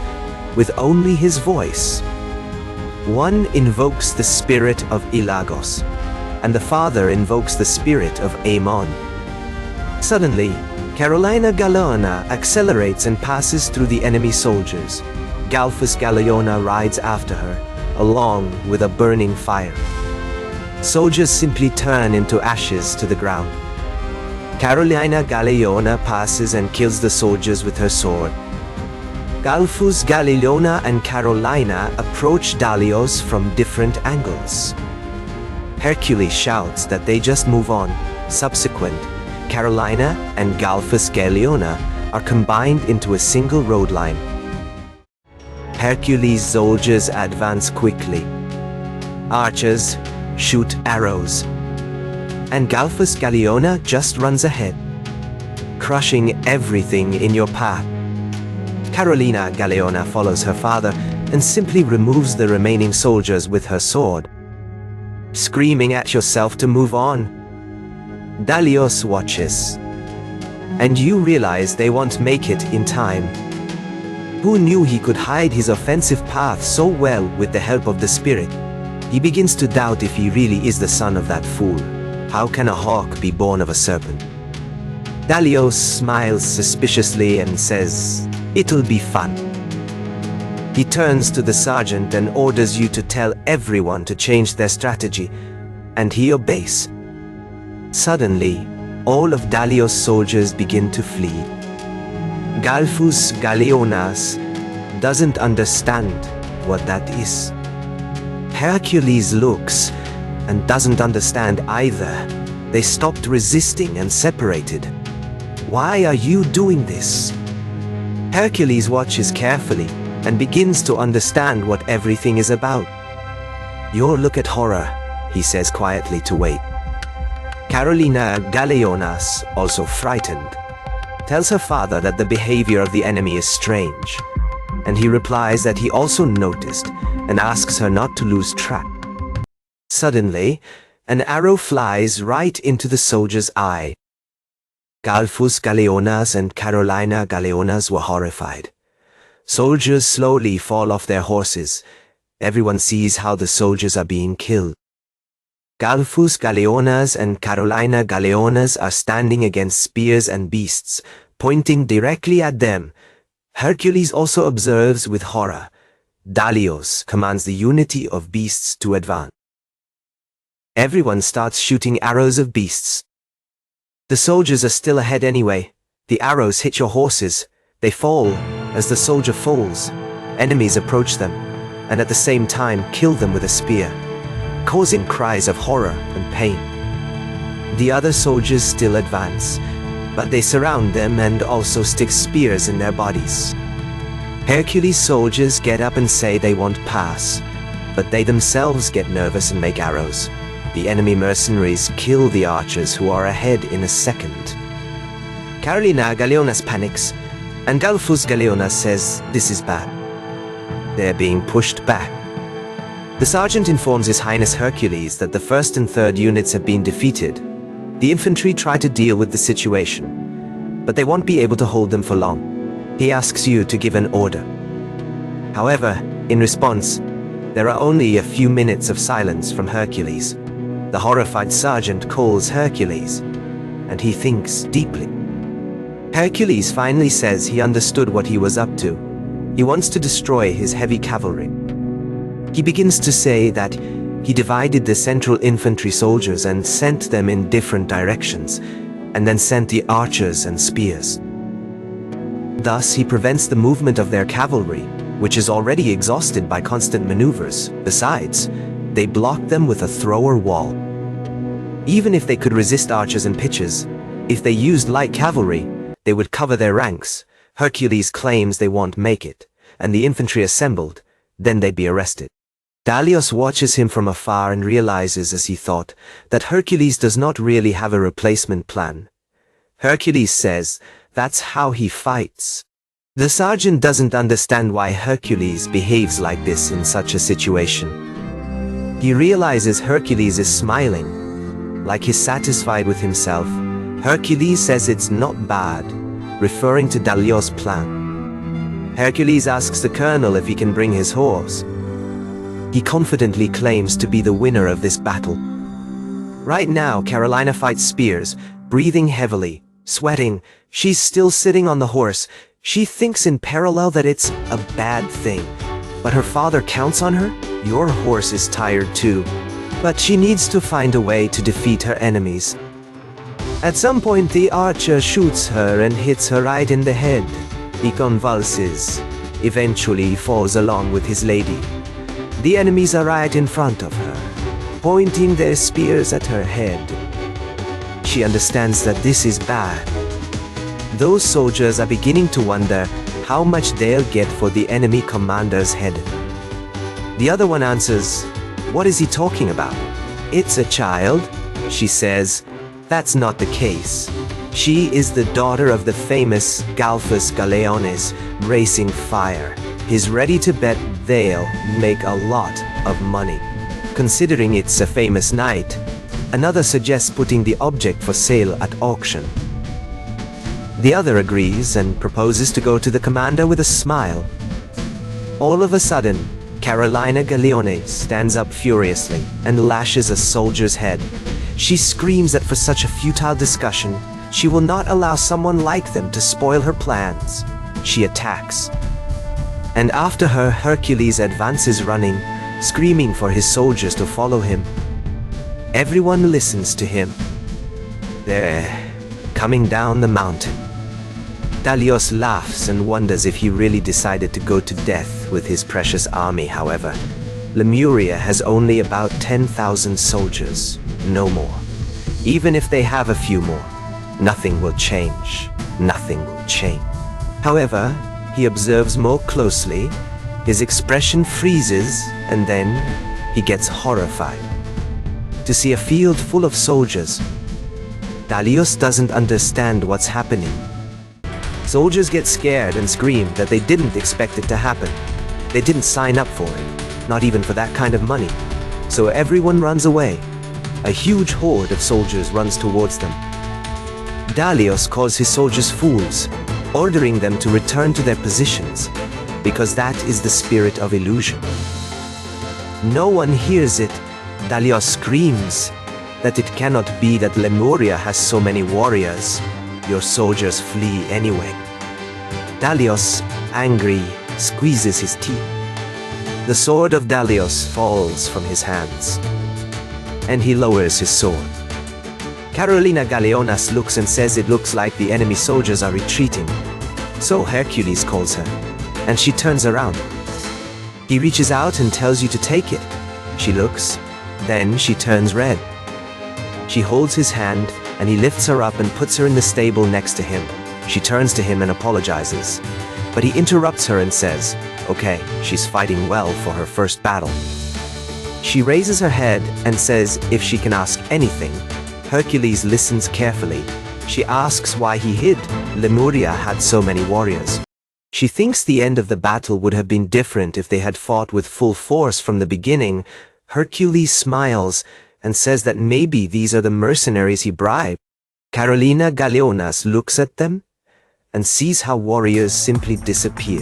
with only his voice. One invokes the spirit of Ilagos, and the father invokes the spirit of Amon. Suddenly, Carolina Gallona accelerates and passes through the enemy soldiers. Galphis Galliona rides after her, along with a burning fire. Soldiers simply turn into ashes to the ground. Carolina Galliona passes and kills the soldiers with her sword. Galphus Gallona and Carolina approach Dalios from different angles. Hercules shouts that they just move on. Subsequent, Carolina and Galphus Gallona are combined into a single road line. Hercules' soldiers advance quickly. Archers shoot arrows, and Galphus Gallona just runs ahead, crushing everything in your path. Carolina Gallona follows her father and simply removes the remaining soldiers with her sword. screaming at yourself to move on. Dalios watches, and you realize they won't make it in time. Who knew he could hide his offensive path so well with the help of the spirit? He begins to doubt if he really is the son of that fool. How can a hawk be born of a serpent? Dalios smiles suspiciously and says, "It'll be fun." He turns to the sergeant and orders you to tell everyone to change their strategy, and he obeys. Suddenly, all of Dalios' soldiers begin to flee. Galfus Galeonas doesn't understand what that is. Hercules looks and doesn't understand either. They stopped resisting and separated. Why are you doing this? Hercules watches carefully and begins to understand what everything is about. "Your look at horror," he says quietly to wait. Carolina Galeonas, also frightened, tells her father that the behavior of the enemy is strange, and he replies that he also noticed and asks her not to lose track. Suddenly, an arrow flies right into the soldier's eye. Galfus Galeonas and Carolina Galeonas were horrified. Soldiers slowly fall off their horses. Everyone sees how the soldiers are being killed. Galfus Galeonas and Carolina Galeonas are standing against spears and beasts, pointing directly at them. Hercules also observes with horror. Dalios commands the unity of beasts to advance. Everyone starts shooting arrows of beasts. The soldiers are still ahead anyway. The arrows hit your horses. They fall. As the soldier falls, enemies approach them, and at the same time kill them with a spear, causing cries of horror and pain. The other soldiers still advance, but they surround them and also stick spears in their bodies. Hercules' soldiers get up and say they won't pass, but they themselves get nervous and make arrows. The enemy mercenaries kill the archers who are ahead in a second. Carolina Galeonas panics, and Galfus Galeonas says this is bad. They're being pushed back. The sergeant informs His Highness Hercules that the first and third units have been defeated. The infantry try to deal with the situation, but they won't be able to hold them for long. He asks you to give an order. However, in response, there are only a few minutes of silence from Hercules. The horrified sergeant calls Hercules, and he thinks deeply. Hercules finally says he understood what he was up to. He wants to destroy his heavy cavalry. He begins to say that he divided the central infantry soldiers and sent them in different directions, and then sent the archers and spears. Thus, he prevents the movement of their cavalry, which is already exhausted by constant maneuvers. Besides, they block them with a thrower wall. Even if they could resist archers and pitchers, if they used light cavalry, they would cover their ranks. Hercules claims they won't make it, and the infantry assembled, then they'd be arrested. Dalios watches him from afar and realizes, as he thought, that Hercules does not really have a replacement plan. Hercules says that's how he fights. The sergeant doesn't understand why Hercules behaves like this in such a situation. He realizes Hercules is smiling, like he's satisfied with himself. Hercules says it's not bad, referring to Dalios' plan. Hercules asks the colonel if he can bring his horse. He confidently claims to be the winner of this battle. Right now, Carolina fights spears, breathing heavily, sweating. She's still sitting on the horse. She thinks in parallel that it's a bad thing. But her father counts on her. Your horse is tired too. But she needs to find a way to defeat her enemies. At some point, the archer shoots her and hits her right in the head. He convulses, eventually falls along with his lady. The enemies are right in front of her, pointing their spears at her head. She understands that this is bad. Those soldiers are beginning to wonder how much they'll get for the enemy commander's head. The other one answers, "What is he talking about? It's a child," she says. That's not the case. She is the daughter of the famous Galfus Galeones, racing fire. He's ready to bet they'll make a lot of money. Considering it's a famous night, another suggests putting the object for sale at auction. The other agrees and proposes to go to the commander with a smile. All of a sudden, Carolina Galeone stands up furiously and lashes a soldier's head. She screams that for such a futile discussion, she will not allow someone like them to spoil her plans. She attacks. And after her, Hercules advances running, screaming for his soldiers to follow him. Everyone listens to him. They're coming down the mountain. Dalios laughs and wonders if he really decided to go to death with his precious army. However, Lemuria has only about 10,000 soldiers, no more. Even if they have a few more, nothing will change. Nothing will change. However, he observes more closely, his expression freezes, and then he gets horrified. To see a field full of soldiers, Dalios doesn't understand what's happening. Soldiers get scared and scream that they didn't expect it to happen. They didn't sign up for it, not even for that kind of money. So everyone runs away. A huge horde of soldiers runs towards them. Dalios calls his soldiers fools, ordering them to return to their positions, because that is the spirit of illusion. No one hears it. Dalios screams that it cannot be that Lemuria has so many warriors. Your soldiers flee anyway. Dalios, angry, squeezes his teeth. The sword of Dalios falls from his hands, and he lowers his sword. Carolina Galeonas looks and says it looks like the enemy soldiers are retreating. So Hercules calls her, and she turns around. He reaches out and tells you to take it. She looks, then she turns red. She holds his hand, and he lifts her up and puts her in the stable next to him. She turns to him and apologizes, but he interrupts her and says, okay, she's fighting well for her first battle. She raises her head and says if she can ask anything. Hercules listens carefully. She asks why he hid. Lemuria had so many warriors. She thinks the end of the battle would have been different if they had fought with full force from the beginning. Hercules smiles and says that maybe these are the mercenaries he bribed. Carolina Galeonas looks at them and sees how warriors simply disappear.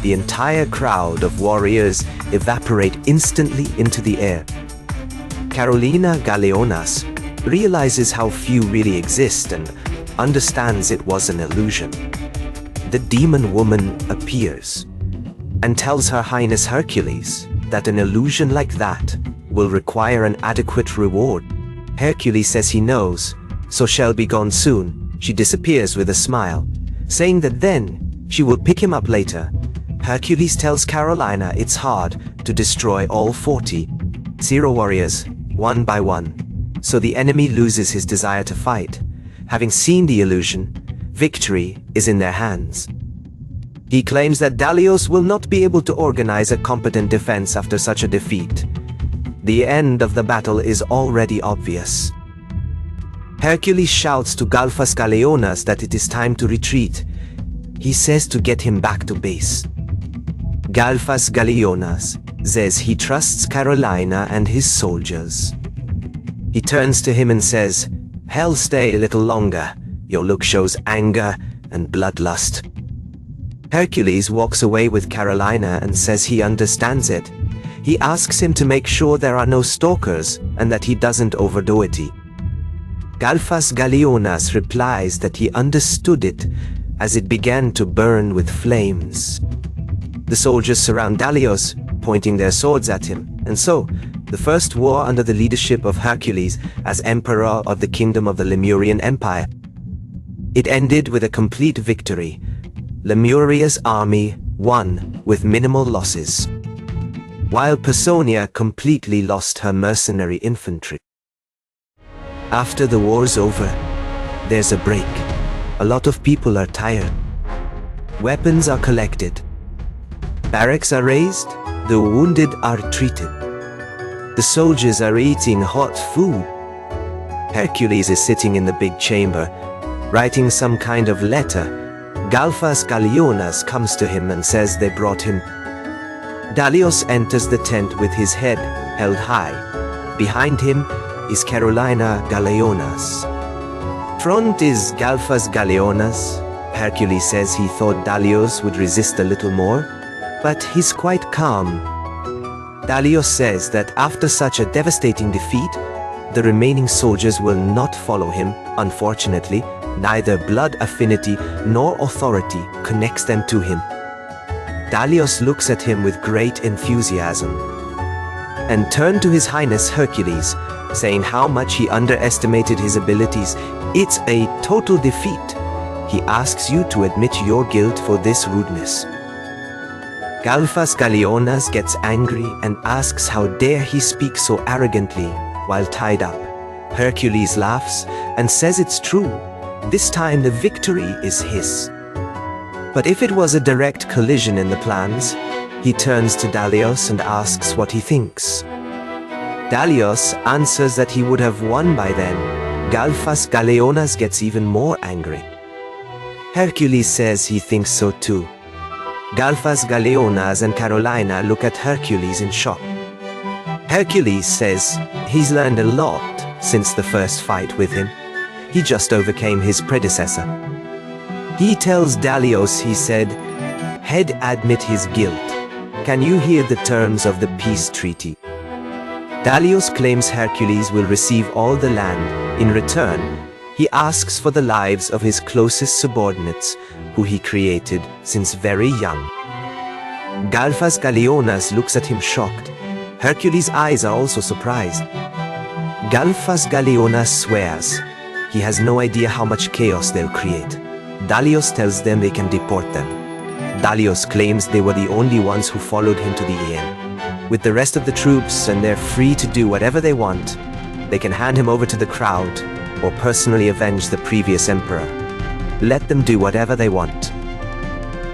The entire crowd of warriors evaporate instantly into the air. Carolina Galeonas realizes how few really exist and understands it was an illusion. The demon woman appears and tells Her Highness Hercules that an illusion like that will require an adequate reward. Hercules says he knows, so shall be gone soon. She disappears with a smile, saying that then she will pick him up later. Hercules tells Carolina it's hard to destroy all 40 warriors, one by one, so the enemy loses his desire to fight. Having seen the illusion, victory is in their hands. He claims that Dalios will not be able to organize a competent defense after such a defeat. The end of the battle is already obvious. Hercules shouts to Galfas Galeonas that it is time to retreat. He says to get him back to base. Galfas Galeonas says he trusts Carolina and his soldiers. He turns to him and says, "Hell, stay a little longer. Your look shows anger and bloodlust." Hercules walks away with Carolina and says he understands it. He asks him to make sure there are no stalkers and that he doesn't overdo it. Galfas Galeonas replies that he understood it as it began to burn with flames. The soldiers surround Dalios, pointing their swords at him, and so, the first war under the leadership of Hercules as Emperor of the Kingdom of the Lemurian Empire. It ended with a complete victory. Lemuria's army won with minimal losses, while Personia completely lost her mercenary infantry. After the war's over, there's a break. A lot of people are tired. Weapons are collected. Barracks are raised. The wounded are treated. The soldiers are eating hot food. Hercules is sitting in the big chamber, writing some kind of letter. Galfas Galeonas comes to him and says they brought him. Dalios enters the tent with his head held high. Behind him is Carolina Galeonas. Front is Galfas Galeonas. Hercules says he thought Dalios would resist a little more, but he's quite calm. Dalios says that after such a devastating defeat, the remaining soldiers will not follow him. Unfortunately, neither blood affinity nor authority connects them to him. Dalios looks at him with great enthusiasm and turned to His Highness Hercules, saying how much he underestimated his abilities. It's a total defeat. He asks you to admit your guilt for this rudeness. Galfas Galeonas gets angry and asks how dare he speak so arrogantly while tied up. Hercules laughs and says it's true. This time the victory is his. But if it was a direct collision in the plans, he turns to Dalios and asks what he thinks. Dalios answers that he would have won by then. Galfas Galeonas gets even more angry. Hercules says he thinks so too. Galfas Galeonas and Carolina look at Hercules in shock. Hercules says he's learned a lot since the first fight with him. He just overcame his predecessor. He tells Dalios, he said, "Head admit his guilt. Can you hear the terms of the peace treaty?" Dalios claims Hercules will receive all the land. In return, he asks for the lives of his closest subordinates, who he created since very young. Galfas Galeonas looks at him shocked. Hercules' eyes are also surprised. Galfas Galeonas swears he has no idea how much chaos they'll create. Dalios tells them they can deport them. Dalios claims they were the only ones who followed him to the inn. With the rest of the troops and they're free to do whatever they want, they can hand him over to the crowd or personally avenge the previous emperor. Let them do whatever they want.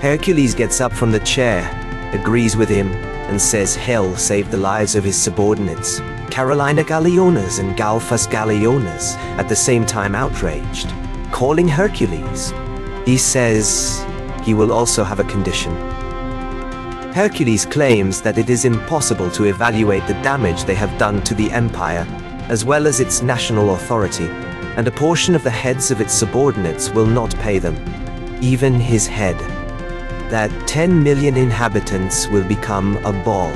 Hercules gets up from the chair, agrees with him, and says hell saved the lives of his subordinates, Carolina Galeonas and Galfas Galeonas, at the same time outraged, calling Hercules. He says he will also have a condition. Hercules claims that it is impossible to evaluate the damage they have done to the empire, as well as its national authority, and a portion of the heads of its subordinates will not pay them, even his head. That 10 million inhabitants will become a ball,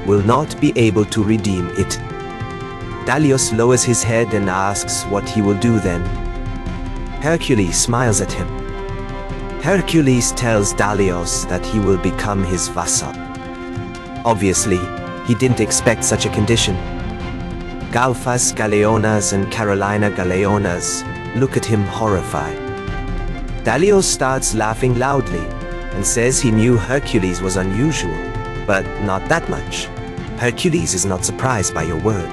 will not be able to redeem it. Dalios lowers his head and asks what he will do then. Hercules smiles at him. Hercules tells Dalios that he will become his vassal. Obviously, he didn't expect such a condition. Galfas Galeonas and Carolina Galeonas look at him horrified. Dalios starts laughing loudly and says he knew Hercules was unusual, but not that much. Hercules is not surprised by your word.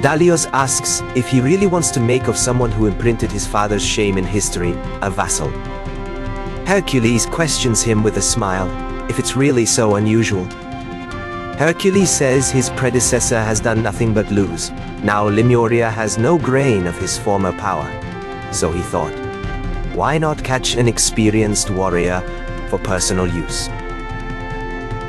Dalios asks if he really wants to make of someone who imprinted his father's shame in history a vassal. Hercules questions him with a smile if it's really so unusual. Hercules says his predecessor has done nothing but lose. Now Lemuria has no grain of his former power. So he thought, why not catch an experienced warrior for personal use?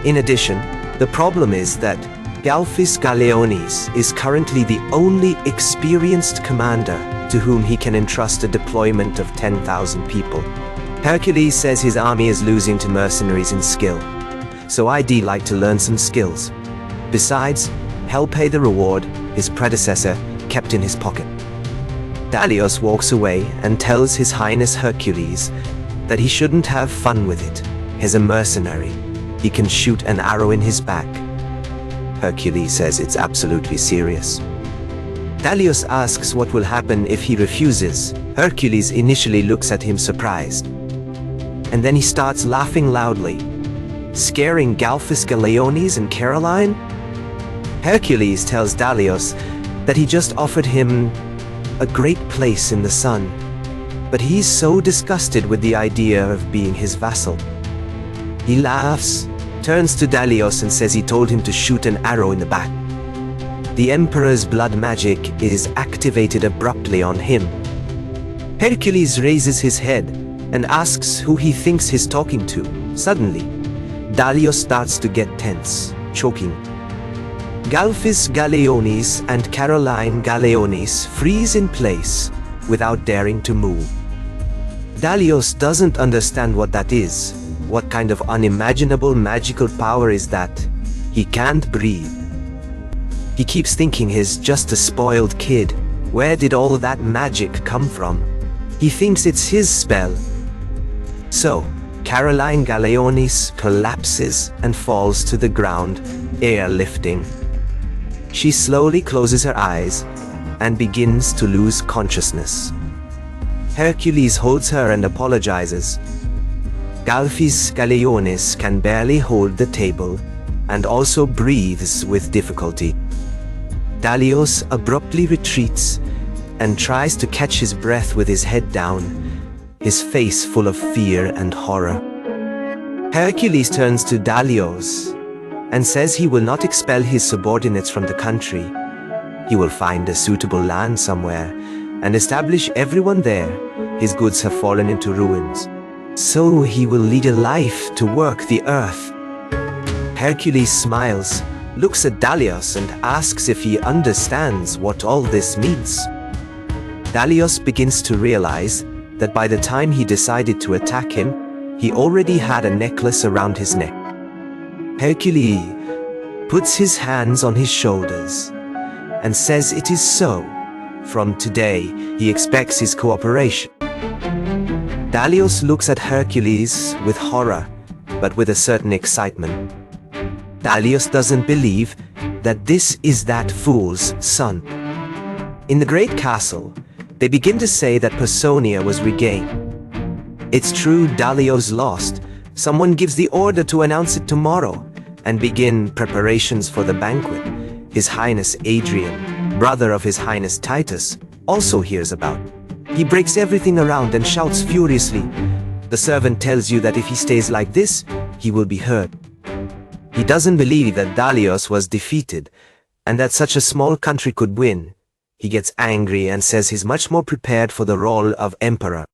In addition, the problem is that Galfas Galeonas is currently the only experienced commander to whom he can entrust a deployment of 10,000 people. Hercules says his army is losing to mercenaries in skill, so I'd like to learn some skills. Besides, he'll pay the reward his predecessor kept in his pocket. Dalios walks away and tells His Highness Hercules that he shouldn't have fun with it. He's a mercenary. He can shoot an arrow in his back. Hercules says it's absolutely serious. Dalios asks what will happen if he refuses. Hercules initially looks at him surprised, and then he starts laughing loudly, scaring Galfas Galeonas and Caroline. Hercules tells Dalios that he just offered him a great place in the sun, but he's so disgusted with the idea of being his vassal. He laughs, turns to Dalios and says he told him to shoot an arrow in the back. The Emperor's blood magic is activated abruptly on him. Hercules raises his head and asks who he thinks he's talking to. Suddenly, Dalios starts to get tense, choking. Galfis Galeonis and Caroline Galeonis freeze in place without daring to move. Dalios doesn't understand what that is. What kind of unimaginable magical power is that? He can't breathe. He keeps thinking he's just a spoiled kid. Where did all that magic come from? He thinks it's his spell. So, Caroline Galeonis collapses and falls to the ground, airlifting. She slowly closes her eyes and begins to lose consciousness. Hercules holds her and apologizes. Galfis Galeonis can barely hold the table and also breathes with difficulty. Dalios abruptly retreats and tries to catch his breath with his head down, his face full of fear and horror. Hercules turns to Dalios and says he will not expel his subordinates from the country. He will find a suitable land somewhere and establish everyone there. His goods have fallen into ruins, so he will lead a life to work the earth. Hercules smiles, looks at Dalios and asks if he understands what all this means. Dalios begins to realize that by the time he decided to attack him, he already had a necklace around his neck. Hercules puts his hands on his shoulders and says it is so. From today, he expects his cooperation. Dalios looks at Hercules with horror, but with a certain excitement. Dalios doesn't believe that this is that fool's son. In the great castle, they begin to say that Personia was regained. It's true Dalios lost. Someone gives the order to announce it tomorrow and begin preparations for the banquet. His Highness Adrian, brother of His Highness Titus, also hears about. He breaks everything around and shouts furiously. The servant tells you that if he stays like this, he will be hurt. He doesn't believe that Dalios was defeated and that such a small country could win. He gets angry and says he's much more prepared for the role of emperor.